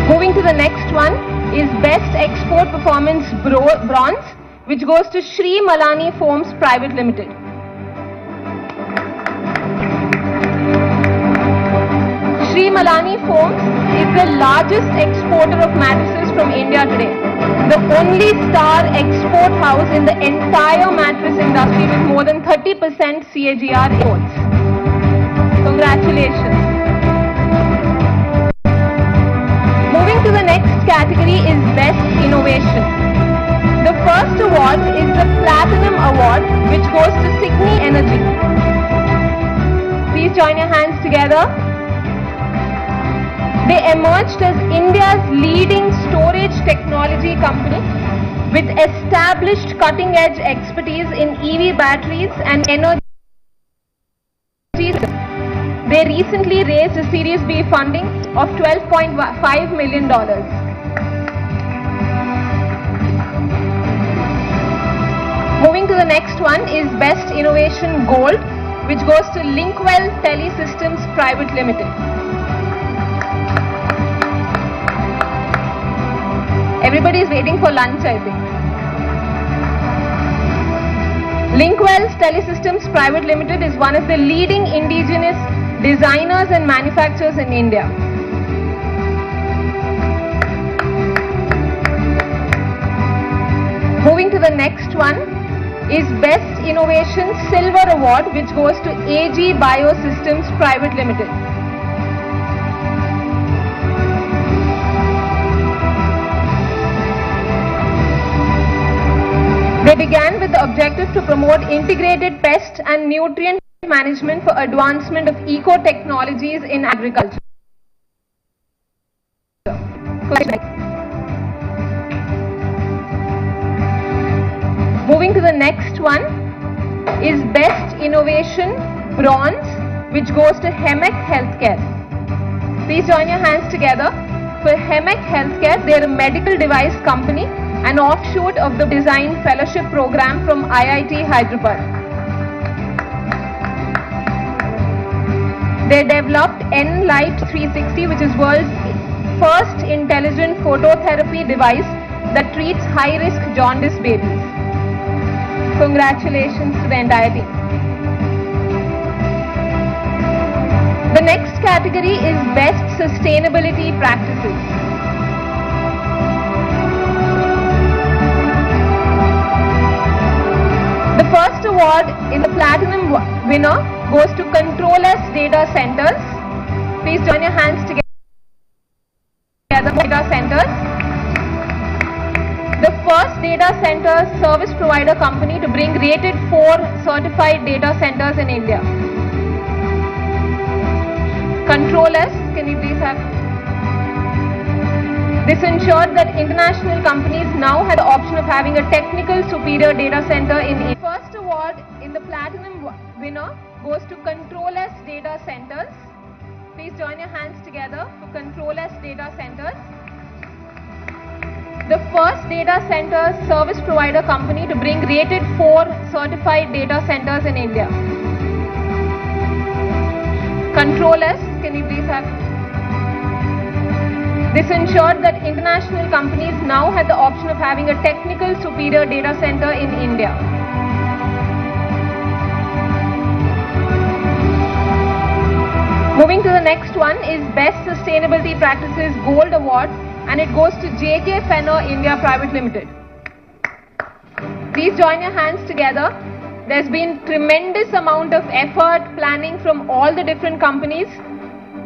Moving to the next one is Best Export Performance Bronze, which goes to Shri Malani Foams Private Limited. Shri Malani Foams is the largest exporter of mattresses from India today. The only star export house in the entire mattress industry with more than 30% CAGR exports. Congratulations. Moving to the next category is Best Innovation. The first award is the Platinum Award, which goes to Signi Energy. Please join your hands together. They emerged as India's leading storage technology company with established cutting-edge expertise in EV batteries and energy. They recently raised a Series B funding of $12.5 million. to the next one is Best Innovation Gold, which goes to Linkwell Telesystems Private Limited. Everybody is waiting for lunch, I think. Linkwell Telesystems Private Limited is one of the leading indigenous designers and manufacturers in India. Moving to the next one is Best Innovation Silver Award, which goes to AG Biosystems Private Limited. They began with the objective to promote integrated pest and nutrient management for advancement of eco-technologies in agriculture. Moving to the next one is Best Innovation Bronze, which goes to Hemek Healthcare. Please join your hands together for Hemek Healthcare. They are a medical device company, an offshoot of the Design Fellowship Program from IIT Hyderabad. They developed N-Light 360, which is world's first intelligent phototherapy device that treats high-risk jaundice babies. Congratulations to the entire team. The next category is Best Sustainability Practices. The first award in the Platinum winner goes to Control-less Data Centers. Please join your hands together. Data Centers. The first data center service provider company to bring rated 4 certified data centers in India. Control-less, can you please have? This ensured that international companies now had the option of having a technical superior data center in India. The first award in the Platinum winner goes to Control-less Data Centers. Please join your hands together for Control-less Data Centers. The first data center service provider company to bring rated 4 certified data centers in India. Control-less, can you please have? This ensured that international companies now had the option of having a technical superior data center in India. Moving to the next one is Best Sustainability Practices Gold Award, and it goes to JK Fenner India Private Limited. Please join your hands together. There's been tremendous amount of effort, planning from all the different companies.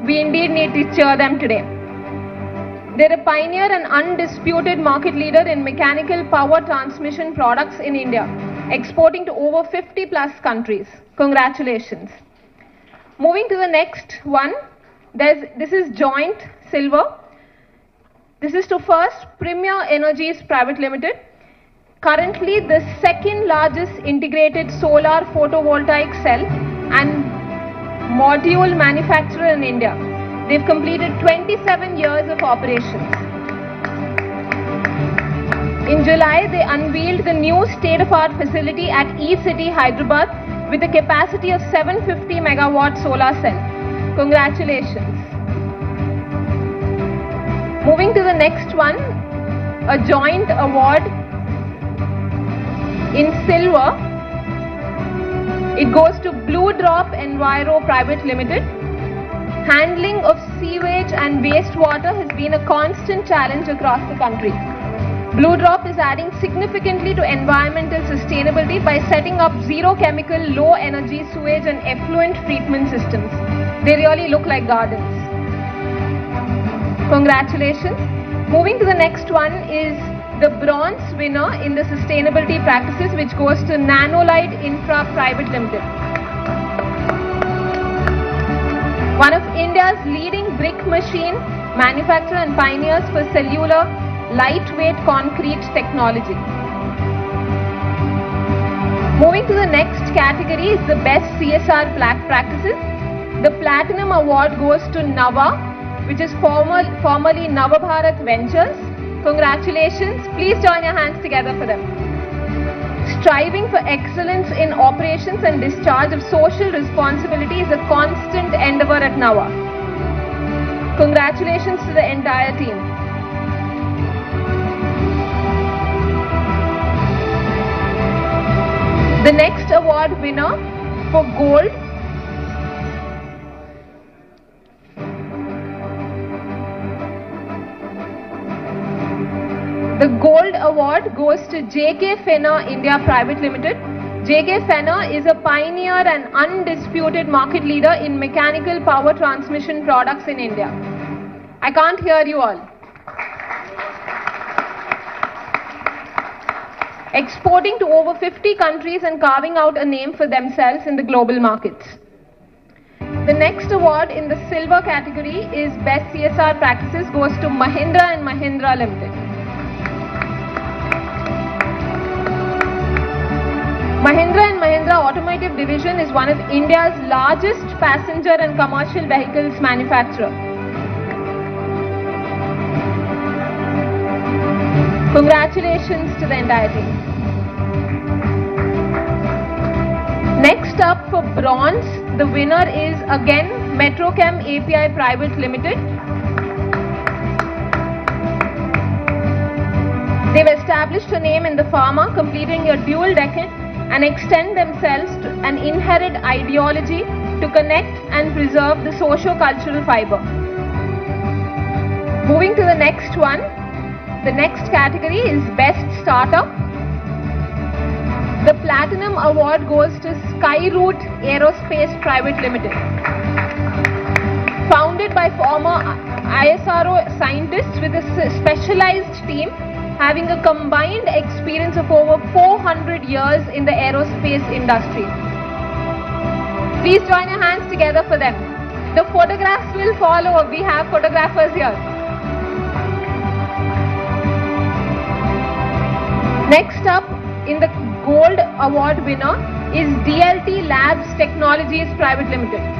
We indeed need to cheer them today. They're a pioneer and undisputed market leader in mechanical power transmission products in India, exporting to over 50 plus countries. Congratulations. Moving to the next one, this is Joint Silver. This is to first Premier Energies Private Limited, currently the second largest integrated solar photovoltaic cell and module manufacturer in India. They've completed 27 years of operations. In July, they unveiled the new state-of-art facility at E-City, Hyderabad with a capacity of 750 megawatt solar cell. Congratulations. Moving to the next one, a joint award in silver. It goes to Blue Drop Enviro Private Limited. Handling of sewage and wastewater has been a constant challenge across the country. Blue Drop is adding significantly to environmental sustainability by setting up zero chemical, low energy sewage and effluent treatment systems. They really look like gardens. Congratulations. Moving to the next one is the bronze winner in the sustainability practices, which goes to Nanolite Infra Private Limited. One of India's leading brick machine manufacturer and pioneers for cellular lightweight concrete technology. Moving to the next category is the best CSR practices. The Platinum Award goes to Nava, which is formerly Nava Bharat Ventures. Congratulations. Please join your hands together for them. Striving for excellence in operations and discharge of social responsibility is a constant endeavor at NAVA. Congratulations to the entire team. The next award winner for gold The gold award goes to JK Fenner India Private Limited. JK Fenner is a pioneer and undisputed market leader in mechanical power transmission products in India. I can't hear you all. Exporting to over 50 countries and carving out a name for themselves in the global markets. The next award in the silver category is Best CSR Practices goes to Mahindra & Mahindra Limited. Mahindra & Mahindra Automotive Division is one of India's largest passenger and commercial vehicles manufacturer. Congratulations to the entire team. Next up for bronze, the winner is again Metrochem API Private Limited. They've established a name in the pharma, completing a dual decade and extend themselves to an inherent ideology to connect and preserve the socio-cultural fiber. Moving to the next one, the next category is Best Startup. The Platinum Award goes to Skyroot Aerospace Private Limited. Founded by former ISRO scientists with a specialized team having a combined experience of over 400 years in the aerospace industry. Please join your hands together for them. The photographs will follow. We have photographers here. Next up in the gold award winner is DLT Labs Technologies Private Limited.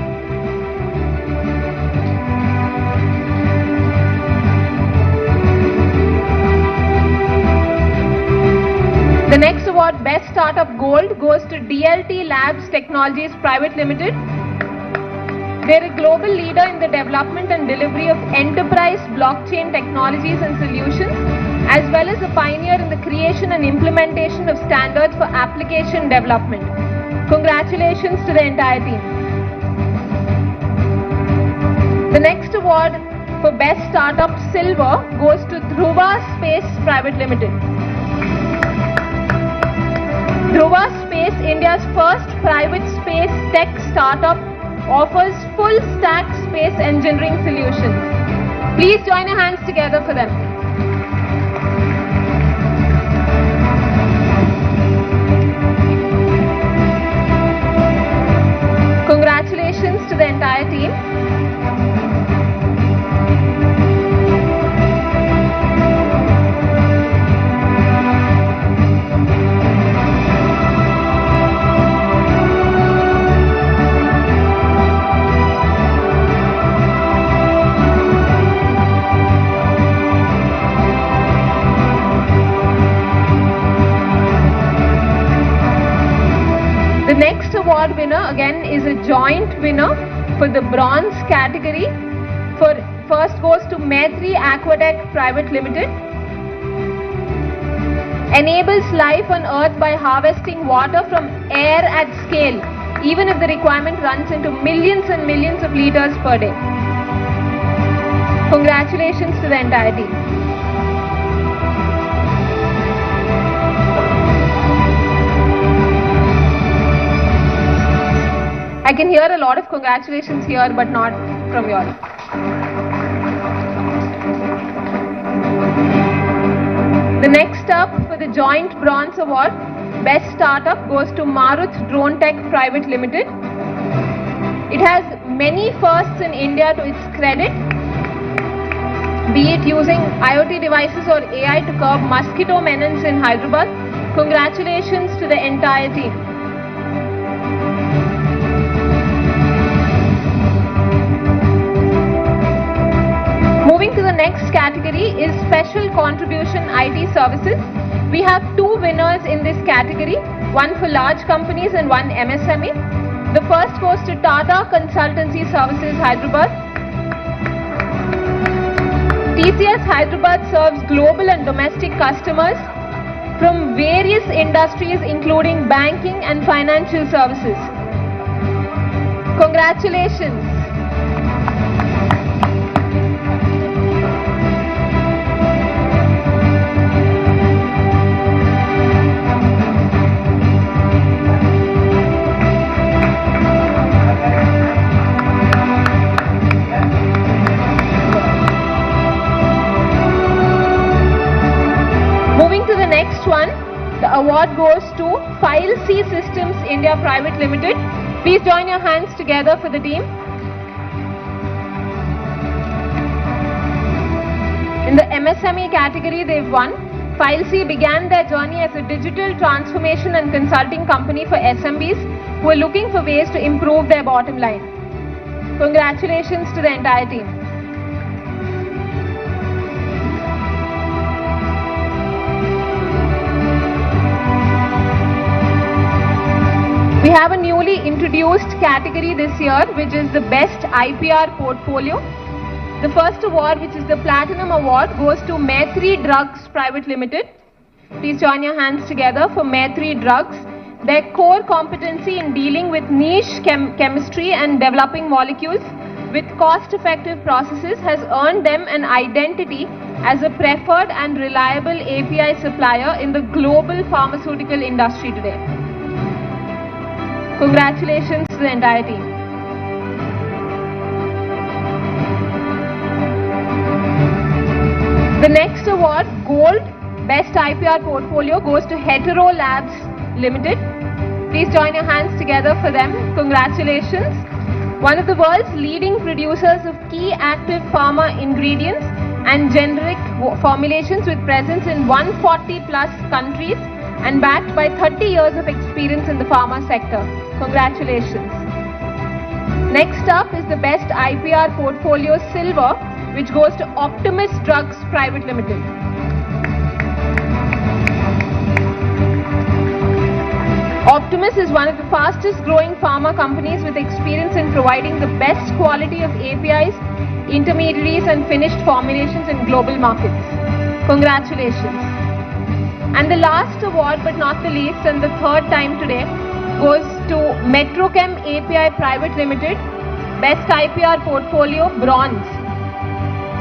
The next award, Best Startup Gold, goes to DLT Labs Technologies Private Limited. They're a global leader in the development and delivery of enterprise blockchain technologies and solutions, as well as a pioneer in the creation and implementation of standards for application development. Congratulations to the entire team. The next award for Best Startup Silver goes to Dhruva Space Private Limited. Dhruva Space, India's first private space tech startup, offers full stack space engineering solutions. Please join your hands together for them. Congratulations to the entire team. The next award winner again is a joint winner for the bronze category. For first goes to Maitri Aquatech Private Limited. Enables life on earth by harvesting water from air at scale, even if the requirement runs into millions and millions of liters per day. Congratulations to the entire team. I can hear a lot of congratulations here, but not from you all. The next up for the joint bronze award, Best Startup, goes to Maruth Drone Tech Private Limited. It has many firsts in India to its credit, be it using IoT devices or AI to curb mosquito menace in Hyderabad. Congratulations to the entire team. Moving to the next category category is Special Contribution IT Services. We have two winners in this category, one for large companies and one MSME. The first goes to Tata Consultancy Services, Hyderabad. TCS Hyderabad serves global and domestic customers from various industries including banking and financial services. Congratulations. The award goes to File C Systems India Private Limited. Please join your hands together for the team. In the MSME category, they've won. File C began their journey as a digital transformation and consulting company for SMBs who are looking for ways to improve their bottom line. Congratulations to the entire team. We have a newly introduced category this year, which is the Best IPR Portfolio. The first award, which is the Platinum Award, goes to Maitri Drugs Private Limited. Please join your hands together for Maitri Drugs. Their core competency in dealing with niche chemistry and developing molecules with cost-effective processes has earned them an identity as a preferred and reliable API supplier in the global pharmaceutical industry today. Congratulations to the entire team. The next award, Gold Best IPR Portfolio, goes to Hetero Labs Limited. Please join your hands together for them. Congratulations. One of the world's leading producers of key active pharma ingredients and generic formulations with presence in 140 plus countries and backed by 30 years of experience in the pharma sector. Congratulations. Next up is the Best IPR Portfolio Silver, which goes to Optimus Drugs Private Limited. Optimus is one of the fastest growing pharma companies with experience in providing the best quality of APIs, intermediaries and finished formulations in global markets. Congratulations. And the last award, but not the least, and the third time today, goes to Metrochem API Private Limited, Best IPR Portfolio Bronze.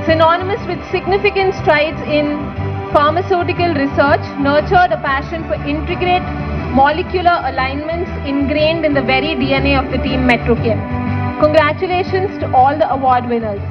Synonymous with significant strides in pharmaceutical research, nurtured a passion for intricate molecular alignments ingrained in the very DNA of the team Metrochem. Congratulations to all the award winners.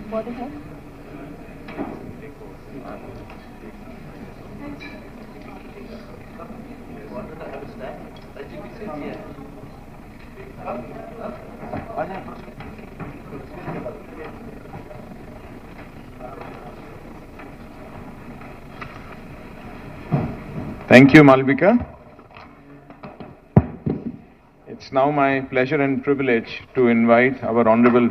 What is it? Thank you, Malvika. It's now my pleasure and privilege to invite our Honorable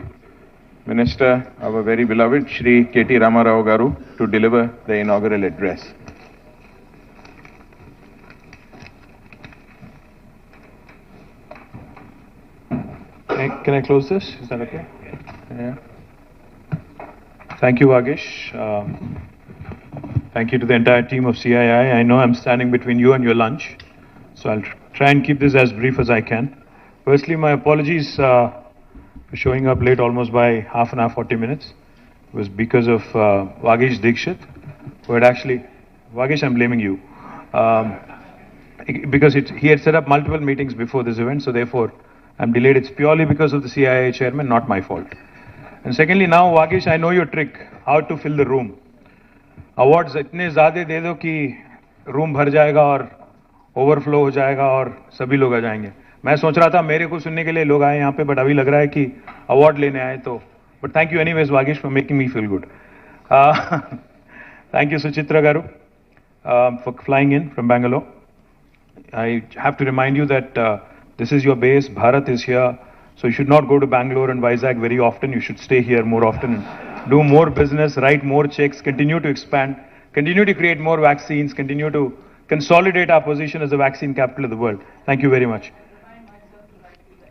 Minister, our very beloved Shri KT Ramarao Garu, to deliver the inaugural address. Can I close this? Is that okay? Yeah. Thank you, Vagesh. Thank you to the entire team of CII. I know I'm standing between you and your lunch, so I'll try and keep this as brief as I can. Firstly, my apologies for showing up late almost by half an hour, 40 minutes. It was because of Vagesh Dikshit, who had actually, Vagesh, I'm blaming you, because he had set up multiple meetings before this event, so therefore I'm delayed. It's purely because of the CII chairman, not my fault. And secondly, now Vagesh, I know your trick, how to fill the room. Awards इतने ज़्यादा दे दो कि room भर जाएगा और overflow हो जाएगा और सभी लोग आ जाएंगे. मैं सोच रहा था मेरे को सुनने के लिए लोग आए यहाँ पे, बट अभी लग रहा है कि अवार्ड लेने आए तो. But thank you anyways Vagesh for making me feel good. Thank you Suchitra Garu for flying in from Bangalore. I have to remind you that this is your base, Bharat is here, so you should not go to Bangalore and Vizag very often. You should stay here more often and do more business, write more checks, continue to expand, continue to create more vaccines, continue to consolidate our position as the vaccine capital of the world. Thank you very much.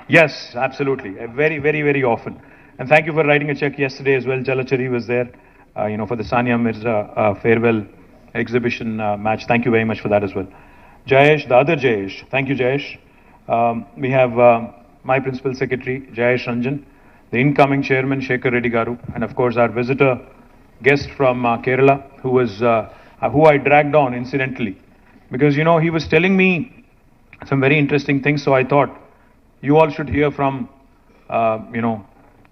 Yes, absolutely. Very, very, very often. And thank you for writing a check yesterday as well. Jalachari was there, for the Sania Mirza farewell exhibition match. Thank you very much for that as well. Jayesh, the other Jayesh. Thank you, Jayesh. We have my principal secretary, Jayesh Ranjan, the incoming chairman, Shekhar Reddy Garu, and of course our visitor guest from Kerala, who I dragged on incidentally. Because, he was telling me some very interesting things, so I thought you all should hear from,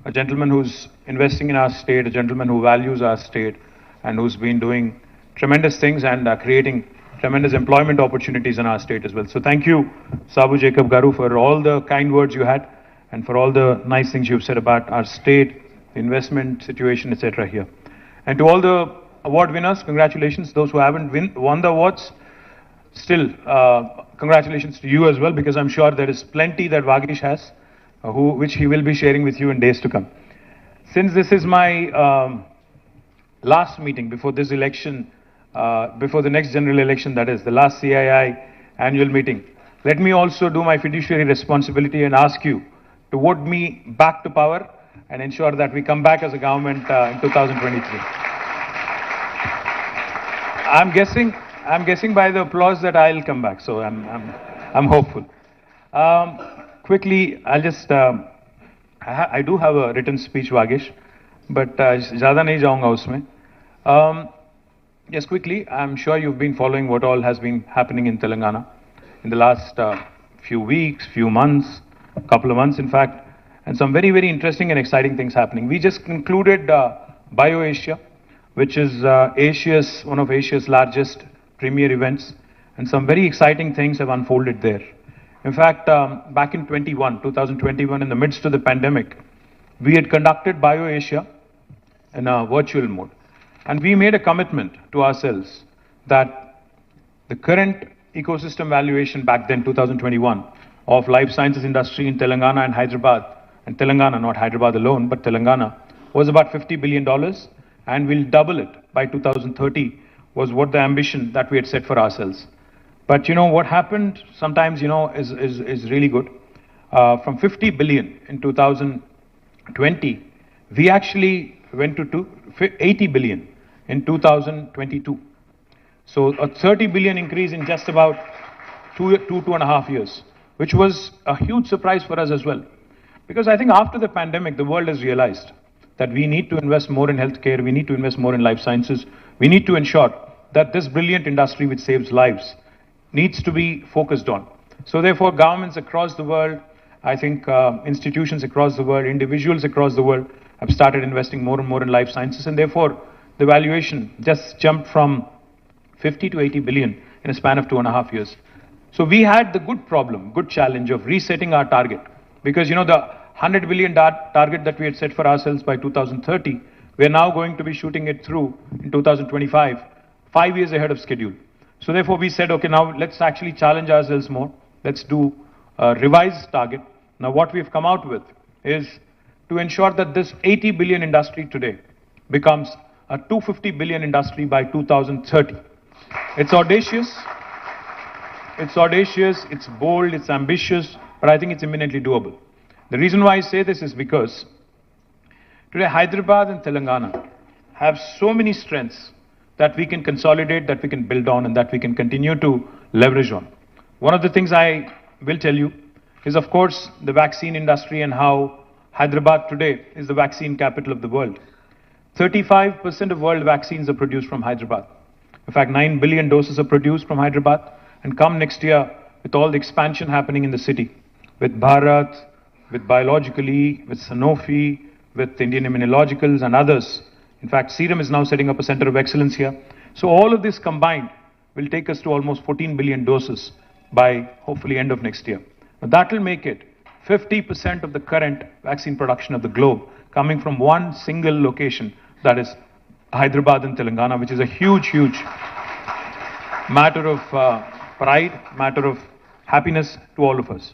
a gentleman who's investing in our state, a gentleman who values our state, and who's been doing tremendous things and creating tremendous employment opportunities in our state as well. So thank you, Sabu Jacob Garu, for all the kind words you had, and for all the nice things you've said about our state, the investment situation, etc. here. And to all the award winners, congratulations. Those who haven't won the awards, still, congratulations to you as well, because I'm sure there is plenty that Vagish has, which he will be sharing with you in days to come. Since this is my last meeting before this election, before the next general election, that is, the last CII annual meeting, let me also do my fiduciary responsibility and ask you to vote me back to power and ensure that we come back as a government in 2023. I'm guessing by the applause that I'll come back, so I'm hopeful. Quickly, I'll just, I do have a written speech, Vagesh, but ज़्यादा नहीं जाऊँगा उसमें. Just quickly, I'm sure you've been following what all has been happening in Telangana in the last few weeks, few months, couple of months in fact, and some very, very interesting and exciting things happening. We just concluded BioAsia, which is one of Asia's largest premier events, and some very exciting things have unfolded there. In fact, back in 2021, in the midst of the pandemic, we had conducted BioAsia in a virtual mode. And we made a commitment to ourselves that the current ecosystem valuation back then, 2021, of life sciences industry in Telangana and Hyderabad, and Telangana, not Hyderabad alone, but Telangana, was about $50 billion, and we'll double it by 2030, was what the ambition that we had set for ourselves. But what happened sometimes, is really good. From 50 billion in 2020, we actually went to 80 billion in 2022. So a 30 billion increase in just about two and a half years, which was a huge surprise for us as well. Because I think after the pandemic, the world has realized that we need to invest more in healthcare, we need to invest more in life sciences, we need to ensure that this brilliant industry which saves lives needs to be focused on. So therefore, governments across the world, I think institutions across the world, individuals across the world have started investing more and more in life sciences, and therefore the valuation just jumped from 50 to 80 billion in a span of 2.5 years. So we had the good challenge of resetting our target, because the 100 billion target that we had set for ourselves by 2030, we are now going to be shooting it through in 2025, 5 years ahead of schedule. So therefore we said, okay, now let's actually challenge ourselves more. Let's do a revised target. Now what we've come out with is to ensure that this 80 billion industry today becomes a 250 billion industry by 2030. It's audacious, it's bold, it's ambitious, but I think it's imminently doable. The reason why I say this is because today Hyderabad and Telangana have so many strengths that we can consolidate, that we can build on, and that we can continue to leverage on. One of the things I will tell you is, of course, the vaccine industry and how Hyderabad today is the vaccine capital of the world. 35% of world vaccines are produced from Hyderabad. In fact, 9 billion doses are produced from Hyderabad, and come next year, with all the expansion happening in the city, with Bharat, with Biologically, with Sanofi, with Indian Immunologicals and others. In fact, Serum is now setting up a center of excellence here. So all of this combined will take us to almost 14 billion doses by hopefully end of next year. That will make it 50% of the current vaccine production of the globe coming from one single location, that is Hyderabad and Telangana, which is a huge, huge matter of pride, matter of happiness to all of us.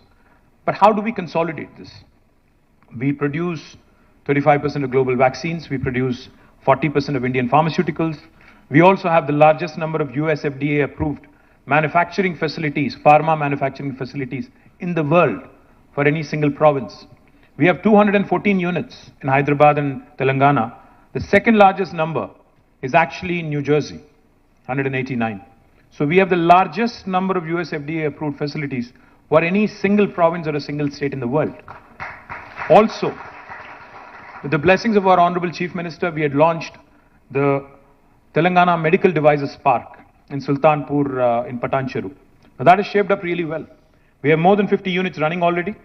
But how do we consolidate this? We produce 35% of global vaccines. We produce 40% of Indian pharmaceuticals. We also have the largest number of US FDA approved manufacturing facilities, pharma manufacturing facilities in the world for any single province. We have 214 units in Hyderabad and Telangana. The second largest number is actually in New Jersey, 189. So we have the largest number of US FDA approved facilities for any single province or a single state in the world. Also, with the blessings of our Honorable Chief Minister, we had launched the Telangana Medical Devices Park in Sultanpur in Patancheru. Now that is shaped up really well. We have more than 50 units running already.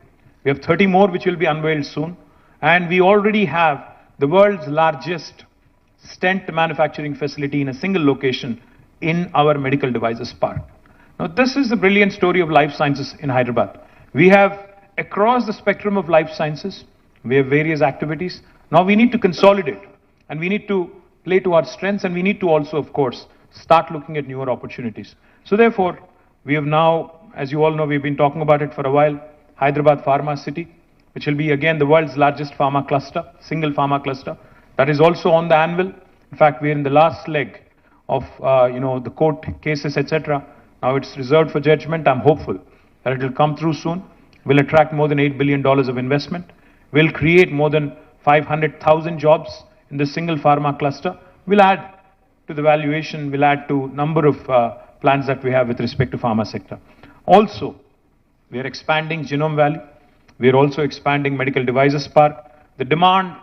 We have 30 more which will be unveiled soon. And we already have the world's largest stent manufacturing facility in a single location in our medical devices park. Now this is the brilliant story of life sciences in Hyderabad. We have across the spectrum of life sciences, we have various activities. Now we need to consolidate and we need to play to our strengths, and we need to also, of course, start looking at newer opportunities. So therefore, we have now, as you all know, we've been talking about it for a while, Hyderabad Pharma City, which will be again the world's largest pharma cluster, single pharma cluster. That is also on the anvil. In fact, we are in the last leg of the court cases, etc. Now it's reserved for judgment. I'm hopeful that it will come through soon. Will attract more than $8 billion of investment. Will create more than 500,000 jobs in the single pharma cluster. Will add to the valuation. Will add to number of plans that we have with respect to pharma sector. Also, we are expanding Genome Valley. We are also expanding Medical Devices Park. The demand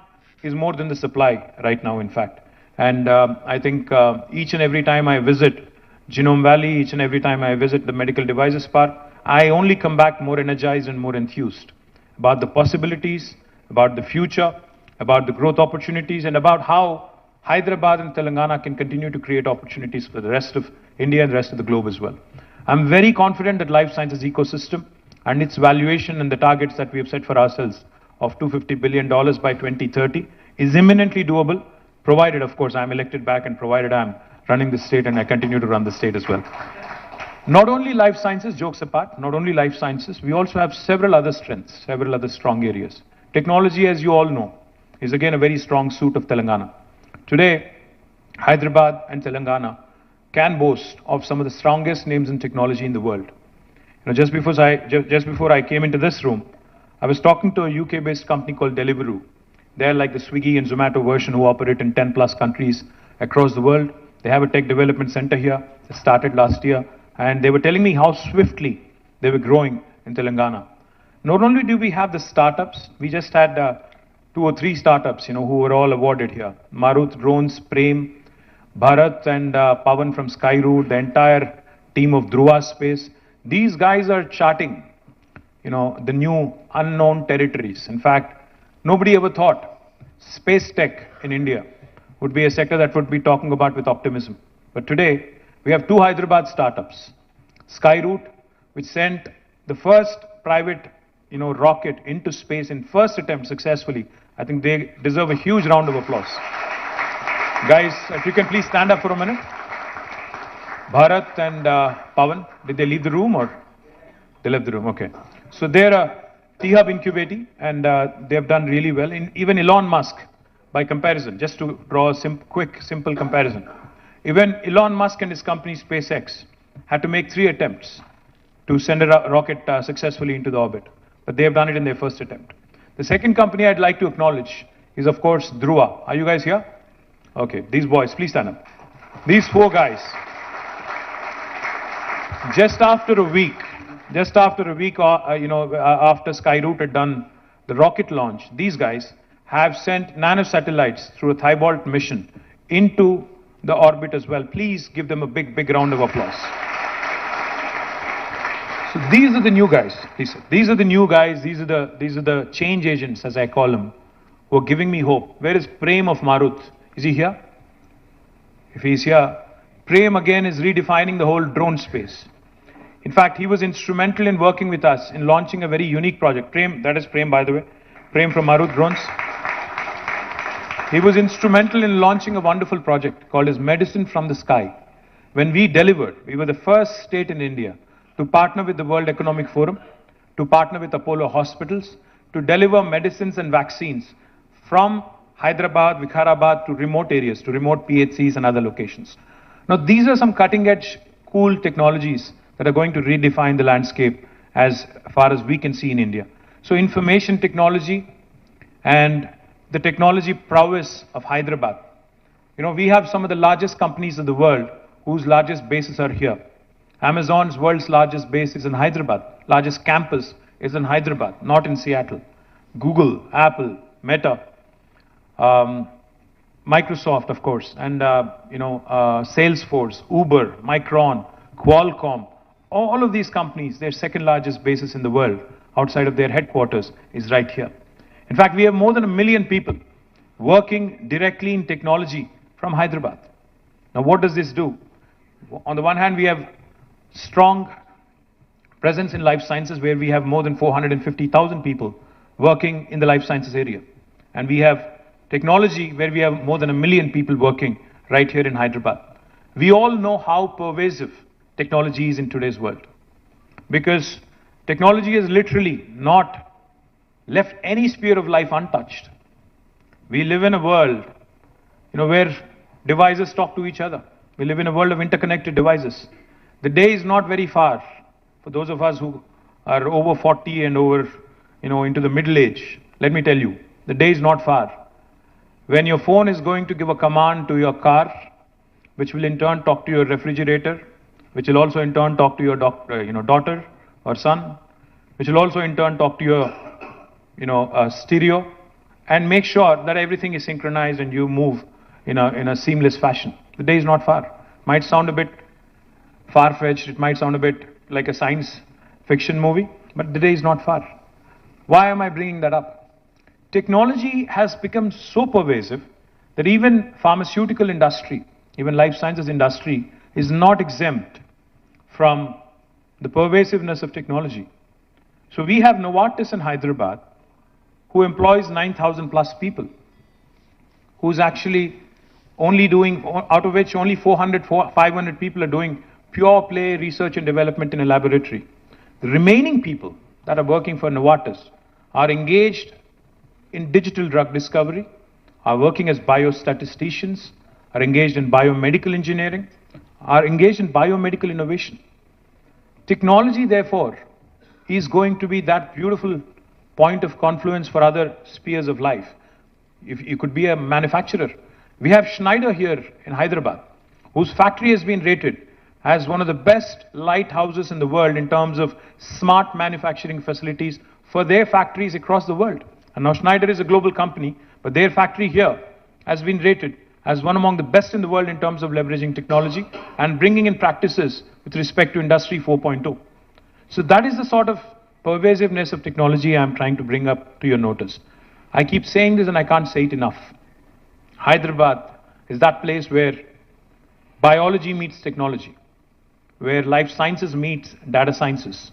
is more than the supply right now, in fact. And I think each and every time I visit Genome Valley, each and every time I visit the Medical Devices Park, I only come back more energized and more enthused about the possibilities, about the future, about the growth opportunities, and about how Hyderabad and Telangana can continue to create opportunities for the rest of India and the rest of the globe as well. I'm very confident that life sciences ecosystem and its valuation and the targets that we have set for ourselves of $250 billion by 2030 is imminently doable, provided, of course, I'm elected back and provided I'm running the state and I continue to run the state as well. Not only life sciences, jokes apart, not only life sciences, we also have several other strengths, several other strong areas. Technology, as you all know, is again a very strong suit of Telangana. Today, Hyderabad and Telangana can boast of some of the strongest names in technology in the world. Just before I came into this room, I was talking to a UK-based company called Deliveroo. They're like the Swiggy and Zomato version who operate in 10 plus countries across the world. They have a tech development center here. It started last year. And they were telling me how swiftly they were growing in Telangana. Not only do we have the startups, we just had 2 or 3 startups, who were all awarded here. Marut Drones, Prem, Bharat and Pawan from Skyroot, the entire team of Dhruva Space. These guys are charting, the new unknown territories. In fact, nobody ever thought space tech in India would be a sector that would be talking about with optimism. But today, we have 2 Hyderabad startups. Skyroot, which sent the first private, rocket into space in first attempt successfully. I think they deserve a huge round of applause. Guys, if you can please stand up for a minute. Bharat and Pawan, did they leave the room or? They left the room, okay. So they're a T-Hub incubating and they have done really well. Even Elon Musk, by comparison, just to draw a quick, simple comparison. Even Elon Musk and his company SpaceX had to make 3 attempts to send a rocket successfully into the orbit. But they have done it in their first attempt. The second company I'd like to acknowledge is, of course, Dhruva. Are you guys here? Okay, these boys, please stand up. These 4 guys. Just after a week, after Skyroot had done the rocket launch, these guys have sent nanosatellites through a Thibault mission into the orbit as well. Please give them a big, big round of applause. So these are the new guys, Lisa. These are the new guys, these are the change agents, as I call them, who are giving me hope. Where is Prem of Marut? Is he here? If he's here, Prem again is redefining the whole drone space. In fact, he was instrumental in working with us in launching a very unique project. Prem, that is Prem, by the way. Prem from Marut Drones. He was instrumental in launching a wonderful project called as Medicine from the Sky. When we delivered, we were the first state in India to partner with the World Economic Forum, to partner with Apollo Hospitals, to deliver medicines and vaccines from Hyderabad, Vikarabad to remote areas, to remote PHCs and other locations. Now, these are some cutting-edge, cool technologies that are going to redefine the landscape as far as we can see in India. So information technology and the technology prowess of Hyderabad. You know, we have some of the largest companies of the world whose largest bases are here. Amazon's world's largest base is in Hyderabad. Largest campus is in Hyderabad, not in Seattle. Google, Apple, Meta, Microsoft, of course, and Salesforce, Uber, Micron, Qualcomm, all of these companies, their second largest bases in the world outside of their headquarters is right here. In fact, we have more than 1 million people working directly in technology from Hyderabad. Now, what does this do? On the one hand, we have strong presence in life sciences where we have more than 450,000 people working in the life sciences area. And we have technology where we have more than 1 million people working right here in Hyderabad. We all know how pervasive technology is in today's world, because technology has literally not left any sphere of life untouched. We live in a world, where devices talk to each other. We live in a world of interconnected devices. The day is not very far for those of us who are over 40 and over, into the middle age. Let me tell you, the day is not far when your phone is going to give a command to your car, which will in turn talk to your refrigerator, which will also in turn talk to your daughter or son, which will also in turn talk to your stereo, and make sure that everything is synchronized and you move in a seamless fashion. The day is not far. Might sound a bit far-fetched, it might sound a bit like a science fiction movie, but the day is not far. Why am I bringing that up? Technology has become so pervasive that even pharmaceutical industry, even life sciences industry is not exempt from the pervasiveness of technology. So we have Novartis in Hyderabad who employs 9,000 plus people, who's actually only doing, out of which only 500 people are doing pure play research and development in a laboratory. The remaining people that are working for Novartis are engaged in digital drug discovery, are working as biostatisticians, are engaged in biomedical engineering, are engaged in biomedical innovation. Technology, therefore, is going to be that beautiful point of confluence for other spheres of life. If you could be a manufacturer. We have Schneider here in Hyderabad, whose factory has been rated as one of the best lighthouses in the world in terms of smart manufacturing facilities for their factories across the world. And now Schneider is a global company, but their factory here has been rated as one among the best in the world in terms of leveraging technology and bringing in practices with respect to Industry 4.0. So that is the sort of pervasiveness of technology I'm trying to bring up to your notice. I keep saying this and I can't say it enough. Hyderabad is that place where biology meets technology, where life sciences meets data sciences,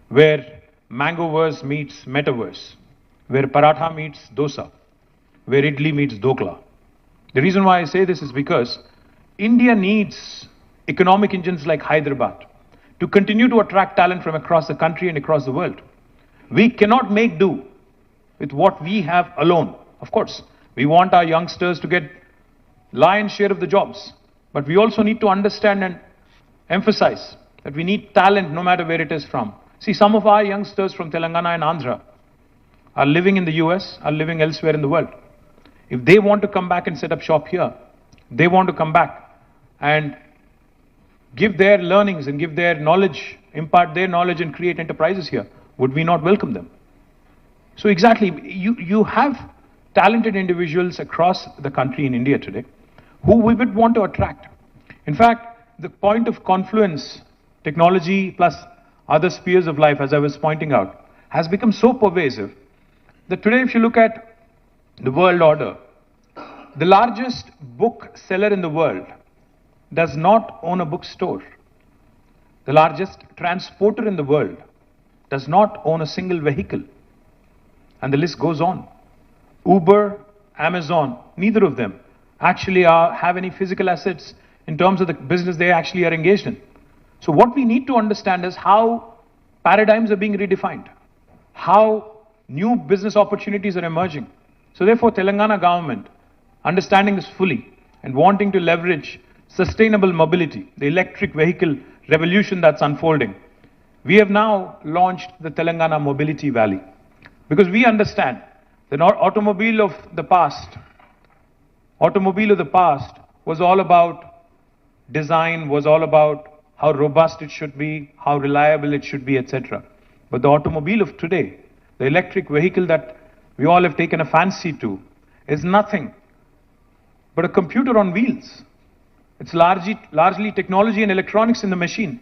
where Mangoverse meets Metaverse, where Paratha meets Dosa, where Idli meets Dokla. The reason why I say this is because India needs economic engines like Hyderabad to continue to attract talent from across the country and across the world. We cannot make do with what we have alone. Of course, we want our youngsters to get lion's share of the jobs, but we also need to understand and emphasize that we need talent no matter where it is from. See, some of our youngsters from Telangana and Andhra are living in the US, are living elsewhere in the world. If they want to come back and set up shop here, they want to come back and give their learnings and give their knowledge, impart their knowledge and create enterprises here, would we not welcome them? So exactly, you have talented individuals across the country in India today who we would want to attract. In fact, the point of confluence, technology plus other spheres of life, as I was pointing out, has become so pervasive that today if you look at the world order, the largest book seller in the world does not own a bookstore. the largest transporter in the world, does not own a single vehicle. And the list goes on. Uber, Amazon, neither of them actually have any physical assets in terms of the business they actually are engaged in. So what we need to understand is how paradigms are being redefined, how new business opportunities are emerging. So therefore, Telangana government, understanding this fully and wanting to leverage sustainable mobility, the electric vehicle revolution that's unfolding, we have now launched the Telangana Mobility Valley. Because we understand the automobile of the past was all about design, was all about how robust it should be, how reliable it should be, etc. But the automobile of today, the electric vehicle that we all have taken a fancy to, is nothing but a computer on wheels. It's largely technology and electronics in the machine,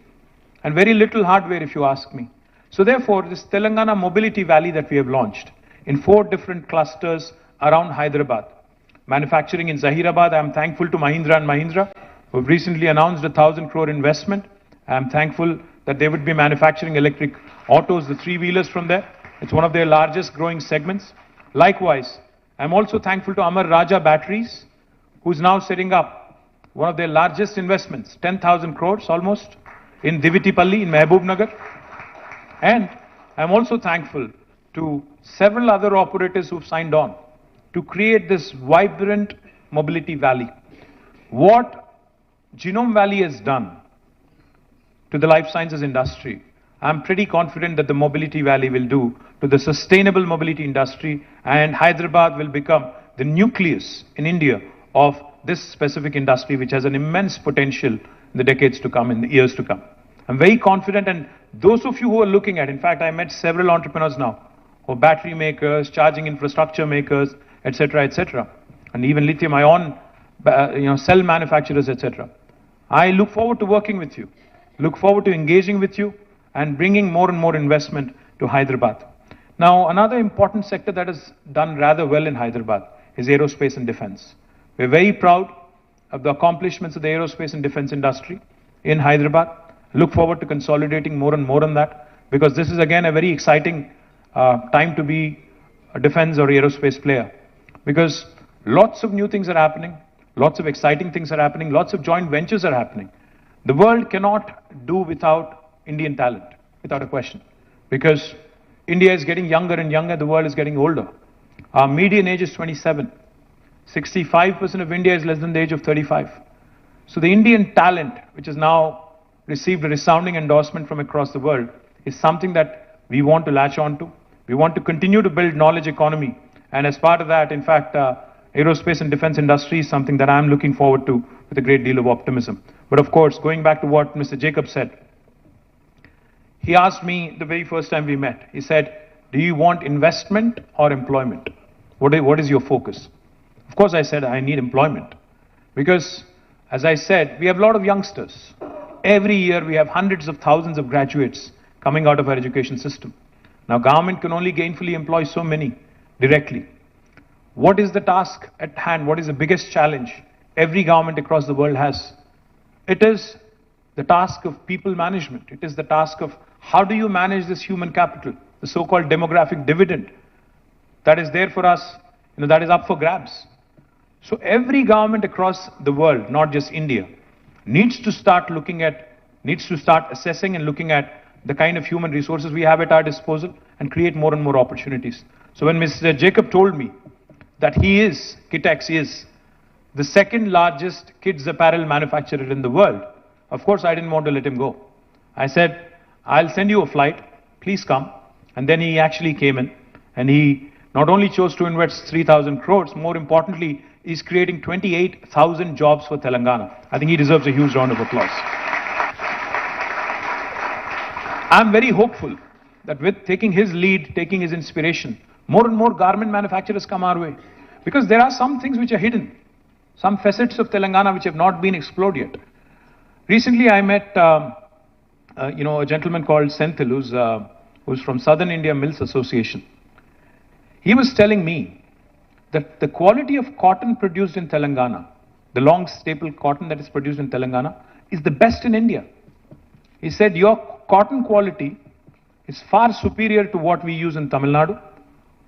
and very little hardware if you ask me. So therefore, this Telangana Mobility Valley that we have launched in 4 different clusters around Hyderabad. Manufacturing in Zahirabad, I am thankful to Mahindra & Mahindra, who have recently announced a 1,000 crore investment. I am thankful that they would be manufacturing electric autos, the 3-wheelers from there. It's one of their largest growing segments. Likewise, I am also thankful to Amar Raja Batteries, who's now setting up one of their largest investments, 10,000 crores almost, in Palle in Mehboob Nagar. And I'm also thankful to several other operators who've signed on to create this vibrant mobility valley. What Genome Valley has done to the life sciences industry, I'm pretty confident that the Mobility Valley will do to the sustainable mobility industry, and Hyderabad will become the nucleus in India of this specific industry, which has an immense potential in the decades to come, in the years to come. I'm very confident, and those of you who are looking at, in fact, I met several entrepreneurs now, or battery makers, charging infrastructure makers, etc., and even lithium-ion cell manufacturers, etc. I look forward to working with you, look forward to engaging with you, and bringing more and more investment to Hyderabad. Now, another important sector that has done rather well in Hyderabad is aerospace and defense. We're very proud of the accomplishments of the aerospace and defense industry in Hyderabad. Look forward to consolidating more and more on that, because this is again a very exciting time to be a defense or aerospace player, because lots of new things are happening, lots of exciting things are happening, lots of joint ventures are happening. The world cannot do without Indian talent, without a question, because India is getting younger and younger, the world is getting older. Our median age is 27. 65% of India is less than the age of 35. So the Indian talent, which has now received a resounding endorsement from across the world, is something that we want to latch on to. We want to continue to build knowledge economy. And as part of that, in fact, aerospace and defense industry is something that I'm looking forward to with a great deal of optimism. But of course, going back to what Mr. Jacob said, he asked me the very first time we met, he said, do you want investment or employment? What is your focus? Of course, I said, I need employment. Because, as I said, we have a lot of youngsters. Every year, we have hundreds of thousands of graduates coming out of our education system. Now, government can only gainfully employ so many directly. What is the task at hand? What is the biggest challenge every government across the world has? It is the task of people management. It is the task of how do you manage this human capital, the so-called demographic dividend that is there for us, that is up for grabs. So every government across the world, not just India, needs to start assessing and looking at the kind of human resources we have at our disposal and create more and more opportunities. So when Mr. Jacob told me that Kitex is the second largest kids apparel manufacturer in the world, of course I didn't want to let him go. I said, I'll send you a flight, please come. And then he actually came in, and he not only chose to invest 3,000 crores, more importantly, he's creating 28,000 jobs for Telangana. I think he deserves a huge round of applause. I'm very hopeful that with taking his lead, taking his inspiration, more and more garment manufacturers come our way. Because there are some things which are hidden, some facets of Telangana which have not been explored yet. Recently, I met a gentleman called Senthil, who's from Southern India Mills Association. He was telling me that the quality of cotton produced in Telangana, the long staple cotton that is produced in Telangana, is the best in India. He said, your cotton quality is far superior to what we use in Tamil Nadu,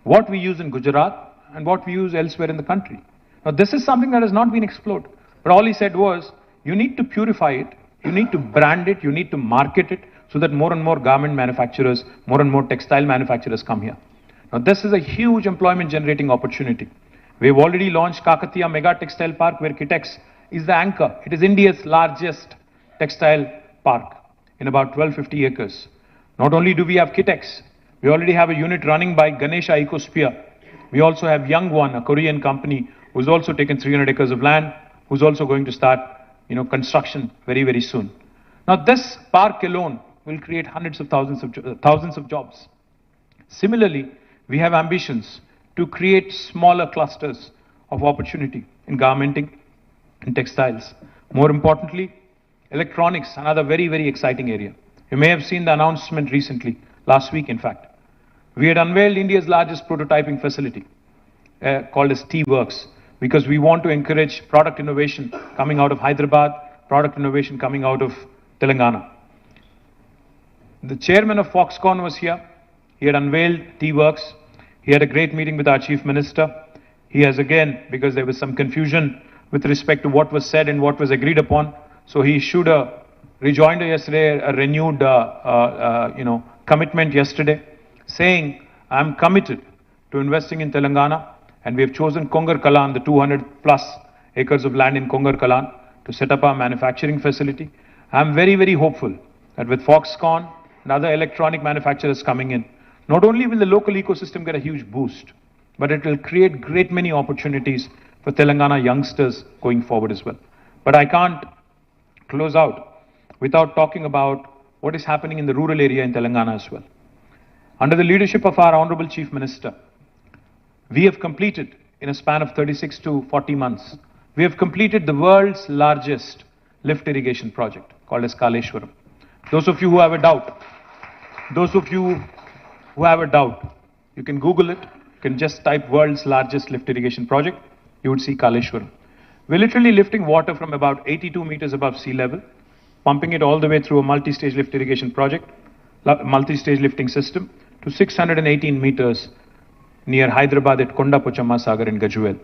what we use in Gujarat, and what we use elsewhere in the country. Now, this is something that has not been explored. But all he said was, you need to purify it, you need to brand it, you need to market it, so that more and more garment manufacturers, more and more textile manufacturers come here. Now, this is a huge employment generating opportunity. We have already launched Kakatiya Mega Textile Park, where Kitex is the anchor. It is India's largest textile park in about 1250 acres. Not only do we have Kitex, we already have a unit running by Ganesha Ecosphere. We also have Youngwon, a Korean company, who's also taken 300 acres of land, who's also going to start, construction very, very soon. Now, this park alone will create hundreds of thousands of jobs. Similarly, we have ambitions to create smaller clusters of opportunity in garmenting and textiles. More importantly, electronics, another very, very exciting area. You may have seen the announcement recently, last week in fact. We had unveiled India's largest prototyping facility called as T-Works, because we want to encourage product innovation coming out of Hyderabad, product innovation coming out of Telangana. The chairman of Foxconn was here. He had unveiled T-Works. He had a great meeting with our chief minister. He has again, because there was some confusion with respect to what was said and what was agreed upon, so he issued a rejoinder yesterday, a renewed commitment yesterday, saying, I'm committed to investing in Telangana, and we have chosen Kongar Kalan, the 200 plus acres of land in Kongar Kalan, to set up our manufacturing facility. I'm very, very hopeful that with Foxconn and other electronic manufacturers coming in, not only will the local ecosystem get a huge boost, but it will create great many opportunities for Telangana youngsters going forward as well. But I can't close out without talking about what is happening in the rural area in Telangana as well. Under the leadership of our Honorable Chief Minister, we have completed, in a span of 36 to 40 months, we have completed the world's largest lift irrigation project called as Kaleshwaram. Those of you who have a doubt, you can Google it, you can just type world's largest lift irrigation project, you would see Kaleshwaram. We're literally lifting water from about 82 meters above sea level, pumping it all the way through a multi-stage lift irrigation project, multi-stage lifting system, to 618 meters near Hyderabad at Kondapochamma Sagar in Gajuel.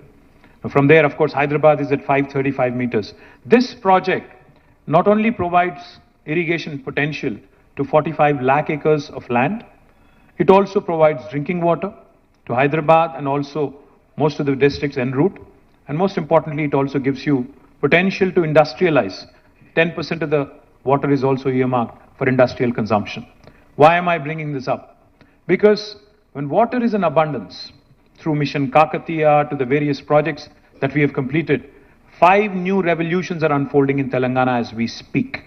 From there, of course, Hyderabad is at 535 meters. This project not only provides irrigation potential to 45 lakh acres of land, it also provides drinking water to Hyderabad and also most of the districts en route. And most importantly, it also gives you potential to industrialize. 10% of the water is also earmarked for industrial consumption. Why am I bringing this up? Because when water is in abundance, through Mission Kakatiya to the various projects that we have completed, 5 new revolutions are unfolding in Telangana as we speak.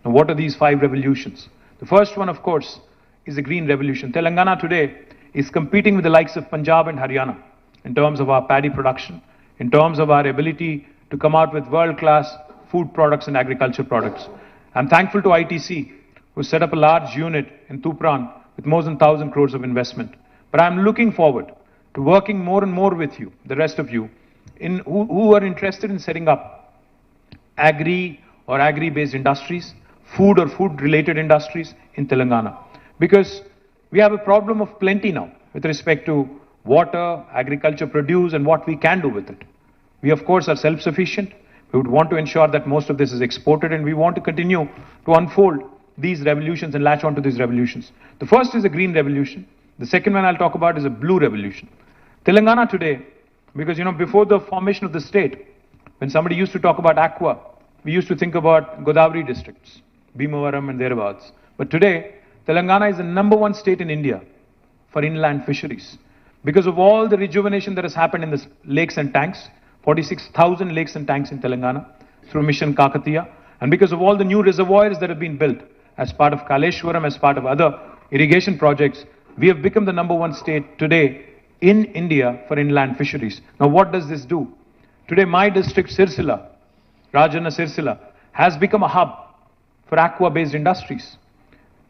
Now, what are these 5 revolutions? The first one, of course, is the green revolution. Telangana today is competing with the likes of Punjab and Haryana in terms of our paddy production, in terms of our ability to come out with world-class food products and agriculture products. I'm thankful to ITC, who set up a large unit in Tupran with more than 1,000 crores of investment. But I'm looking forward to working more and more with you, the rest of you, who are interested in setting up agri or agri-based industries, food or food-related industries in Telangana. Because we have a problem of plenty now with respect to water, agriculture produce, and what we can do with it. We, of course, are self-sufficient. We would want to ensure that most of this is exported, and we want to continue to unfold these revolutions and latch onto these revolutions. The first is a green revolution. The second one I'll talk about is a blue revolution. Telangana today, because before the formation of the state, when somebody used to talk about aqua, we used to think about Godavari districts, Bhimavaram and thereabouts. But today, Telangana is the #1 state in India for inland fisheries. Because of all the rejuvenation that has happened in the lakes and tanks, 46,000 lakes and tanks in Telangana through Mission Kakatiya, and because of all the new reservoirs that have been built as part of Kaleshwaram, as part of other irrigation projects, we have become the #1 state today in India for inland fisheries. Now, what does this do? Today, my district, Sirsila, Rajanna Sirsila, has become a hub for aqua-based industries.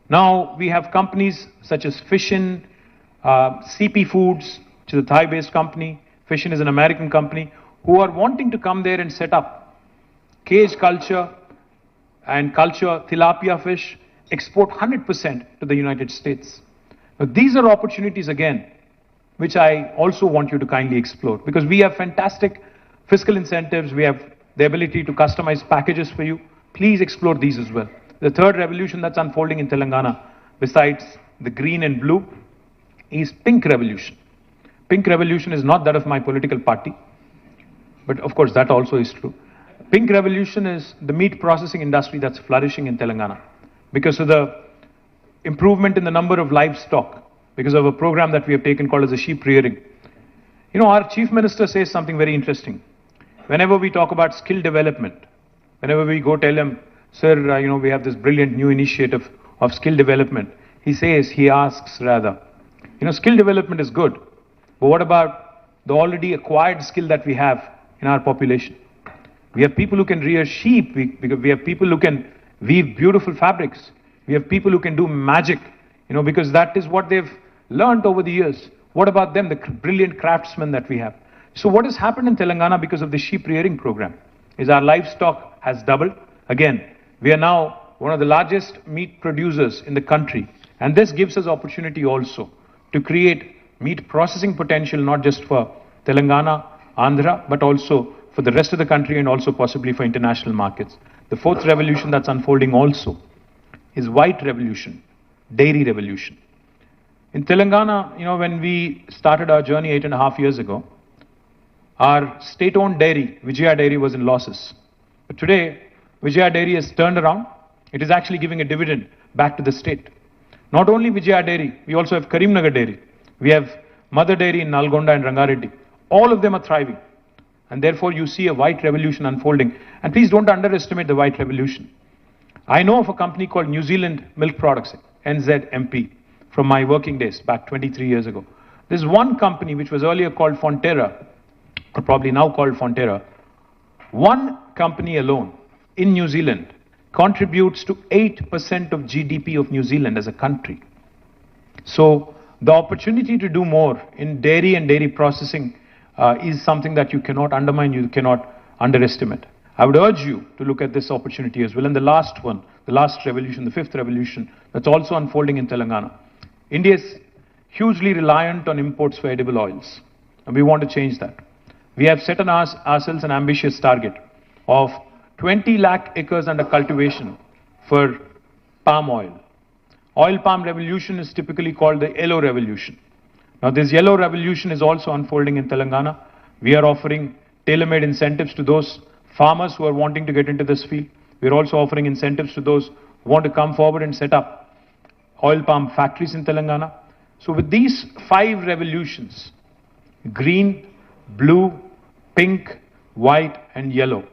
Now, we have companies such as Fishin, CP Foods, which is a Thai-based company. Fishin is an American company, who are wanting to come there and set up cage culture and culture tilapia fish export 100% to the United States. Now, these are opportunities again, which I also want you to kindly explore, because we have fantastic fiscal incentives, we have the ability to customize packages for you. Please explore these as well. The third revolution that's unfolding in Telangana, besides the green and blue, is pink revolution. Pink revolution is not that of my political party, but of course that also is true. Pink revolution is the meat processing industry that's flourishing in Telangana because of the improvement in the number of livestock, because of a program that we have taken called as a sheep rearing. You know, our chief minister says something very interesting. Whenever we talk about skill development, whenever we go tell him, sir, you know, we have this brilliant new initiative of skill development, he asks rather, you know, skill development is good, but what about the already acquired skill that we have in our population? We have people who can rear sheep, we have people who can weave beautiful fabrics, we have people who can do magic, you know, because that is what they've learned over the years. What about them, the brilliant craftsmen that we have? So what has happened in Telangana because of the sheep rearing program is our livestock has doubled. Again, we are now one of the largest meat producers in the country, and this gives us opportunity also to create meat processing potential, not just for Telangana, Andhra, but also for the rest of the country and also possibly for international markets. The fourth revolution that's unfolding also is white revolution, dairy revolution. In Telangana, you know, when we started our journey 8.5 years ago, our state-owned dairy, Vijaya Dairy, was in losses. But today, Vijaya Dairy has turned around. It is actually giving a dividend back to the state. Not only Vijaya Dairy, we also have Karimnagar Dairy. We have Mother Dairy in Nalgonda and Rangareddy. All of them are thriving. And therefore, you see a white revolution unfolding. And please don't underestimate the white revolution. I know of a company called New Zealand Milk Products, NZMP, from my working days back 23 years ago. There's one company which was earlier called Fonterra, or probably now called Fonterra. One company alone in New Zealand contributes to 8% of GDP of New Zealand as a country. So the opportunity to do more in dairy and dairy processing is something that you cannot undermine, you cannot underestimate. I would urge you to look at this opportunity as well. And the last one, the last revolution, the fifth revolution, that's also unfolding in Telangana. India is hugely reliant on imports for edible oils, and we want to change that. We have set on ourselves an ambitious target of 20 lakh acres under cultivation for palm oil. Oil palm revolution is typically called the yellow revolution. Now this yellow revolution is also unfolding in Telangana. We are offering tailor-made incentives to those farmers who are wanting to get into this field. We are also offering incentives to those who want to come forward and set up oil palm factories in Telangana. So with these 5 revolutions, green, blue, pink, white and yellow,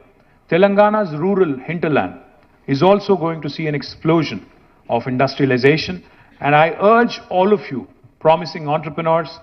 Telangana's rural hinterland is also going to see an explosion of industrialization. And I urge all of you, promising entrepreneurs,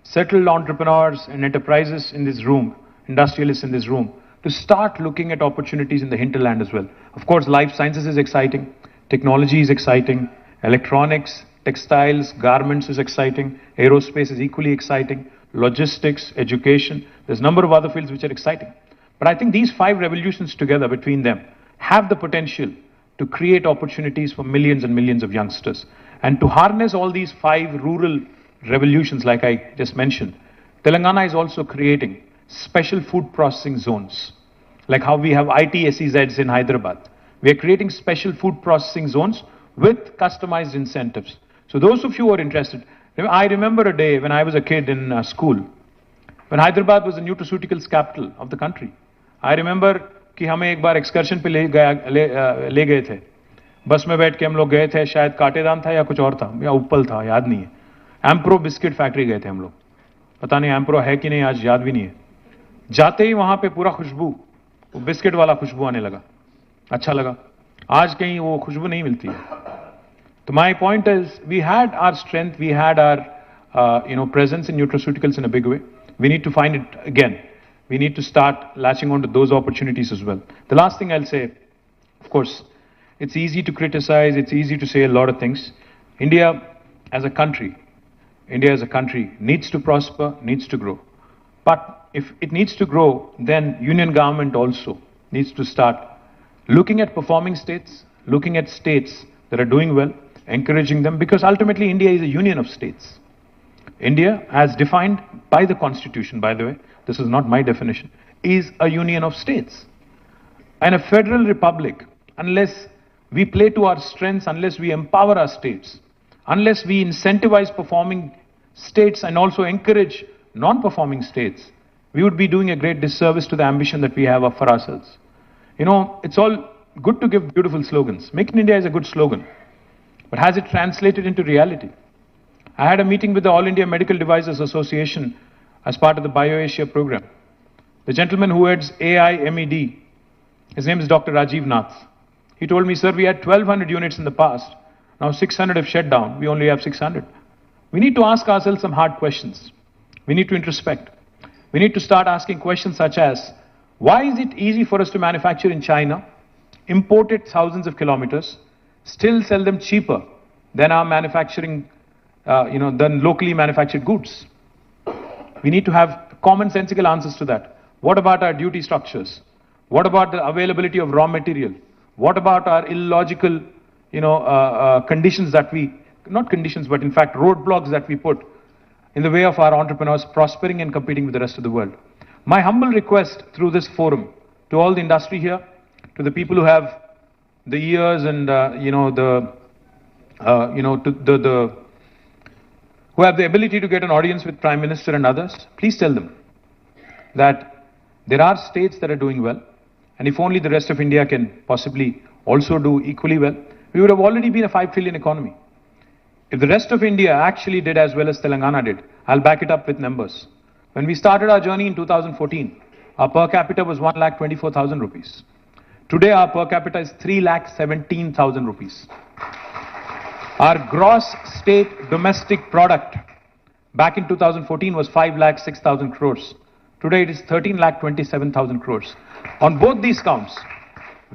settled entrepreneurs and enterprises in this room, industrialists in this room, to start looking at opportunities in the hinterland as well. Of course, life sciences is exciting, technology is exciting, electronics, textiles, garments is exciting, aerospace is equally exciting, logistics, education, there's a number of other fields which are exciting. But I think these 5 revolutions together between them have the potential to create opportunities for millions and millions of youngsters. And to harness all these 5 rural revolutions like I just mentioned, Telangana is also creating special food processing zones, like how we have ITSEZs in Hyderabad. We are creating special food processing zones with customized incentives. So those of you who are interested, I remember a day when I was a kid in school, when Hyderabad was the nutraceuticals capital of the country. I remember कि हमें एक बार excursion पे ले गए थे, बस में बैठ के हम लोग गए थे, शायद काटेदान था या कुछ और था या उपल था, याद नहीं है. एम्प्रो बिस्किट फैक्ट्री गए थे हम लोग, पता नहीं एम्प्रो है कि नहीं, आज याद भी नहीं है. जाते ही वहां पे पूरा खुशबू, वो बिस्किट वाला खुशबू आने लगा, अच्छा लगा. आज कहीं वो खुशबू नहीं मिलती है. तो my point is, we had our strength, we had our presence in nutraceuticals in a big way. We need to find it again. We need to start latching on to those opportunities as well. The last thing I'll say, of course, it's easy to criticize, it's easy to say a lot of things. India as a country needs to prosper, needs to grow. But if it needs to grow, then union government also needs to start looking at performing states, looking at states that are doing well, encouraging them, because ultimately India is a union of states. India, as defined by the Constitution, by the way, this is not my definition, is a union of states. And a federal republic, unless we play to our strengths, unless we empower our states, unless we incentivize performing states and also encourage non-performing states, we would be doing a great disservice to the ambition that we have for ourselves. You know, it's all good to give beautiful slogans. Make in India is a good slogan, but has it translated into reality? I had a meeting with the All India Medical Devices Association as part of the BioAsia program. The gentleman who heads AIMED, his name is Dr. Rajiv Nath. He told me, sir, we had 1,200 units in the past. Now 600 have shut down. We only have 600. We need to ask ourselves some hard questions. We need to introspect. We need to start asking questions such as, why is it easy for us to manufacture in China, import it thousands of kilometers, still sell them cheaper than our manufacturing, than locally manufactured goods? We need to have commonsensical answers to that. What about our duty structures? What about the availability of raw material? What about our illogical, conditions that not conditions, but in fact roadblocks that we put in the way of our entrepreneurs prospering and competing with the rest of the world? My humble request through this forum to all the industry here, to the people who have the ears and who have the ability to get an audience with Prime Minister and others, please tell them that there are states that are doing well, and if only the rest of India can possibly also do equally well, we would have already been a 5 trillion economy. If the rest of India actually did as well as Telangana did, I'll back it up with numbers. When we started our journey in 2014, our per capita was 1,24,000 rupees. Today our per capita is 3,17,000 rupees. Our gross state domestic product back in 2014 was 5,06,000 crores. Today it is 13,27,000 crores. On both these counts,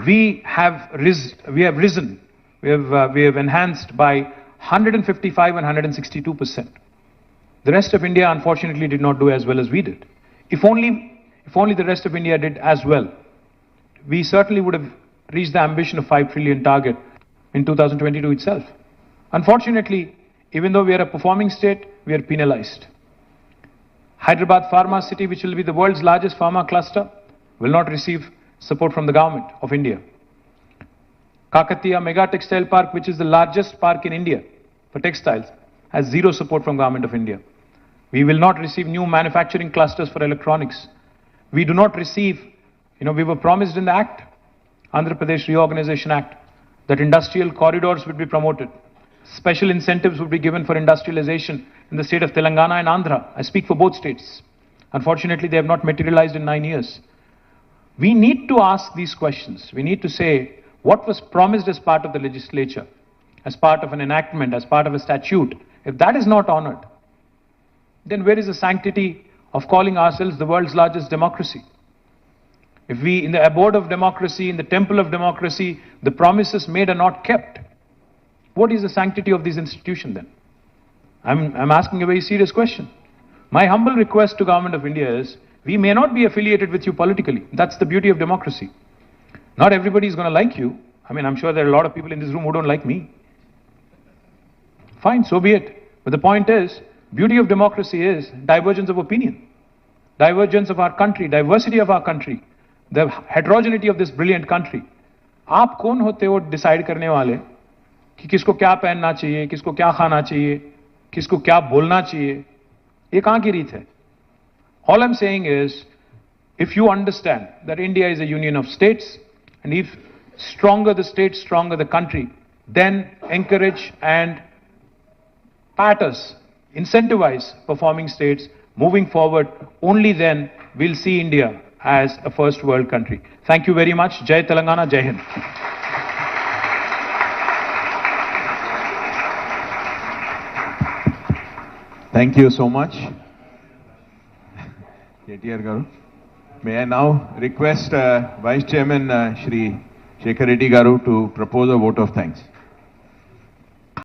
we have risen. We have enhanced by 155 and 162%. The rest of India unfortunately did not do as well as we did. If only the rest of India did as well, we certainly would have reached the ambition of 5 trillion target in 2022 itself. Unfortunately, even though we are a performing state, we are penalized. Hyderabad Pharma City, which will be the world's largest pharma cluster, will not receive support from the government of India. Kakatiya Mega Textile Park, which is the largest park in India for textiles, has zero support from government of India. We will not receive new manufacturing clusters for electronics. We do not receive, we were promised in the Act, Andhra Pradesh Reorganization Act, that industrial corridors would be promoted. Special incentives would be given for industrialization in the state of Telangana and Andhra. I speak for both states. Unfortunately, they have not materialized in 9 years. We need to ask these questions. We need to say, what was promised as part of the legislature, as part of an enactment, as part of a statute? If that is not honored, then where is the sanctity of calling ourselves the world's largest democracy? If we, in the abode of democracy, in the temple of democracy, the promises made are not kept, what is the sanctity of this institution then? I'm asking a very serious question. My humble request to Government of India is, we may not be affiliated with you politically. That's the beauty of democracy. Not everybody is going to like you. I'm sure there are a lot of people in this room who don't like me. Fine, so be it. But the point is, beauty of democracy is divergence of opinion, divergence of our country, diversity of our country, the heterogeneity of this brilliant country. आप कौन होते हो decide करने वाले कि किसको क्या पहनना चाहिए, किसको क्या खाना चाहिए, किसको क्या बोलना चाहिए? ये कहाँ की रीत है? All I'm saying is, if you understand that India is a union of states, and if stronger the state, stronger the country, then encourage and pat us, incentivize performing states moving forward. Only then we'll see India as a first world country. Thank you very much. Jai Telangana, Jai Hind. Thank you so much, KTR Garu. May I now request Vice Chairman Shri Shekhar Reddy Garu to propose a vote of thanks.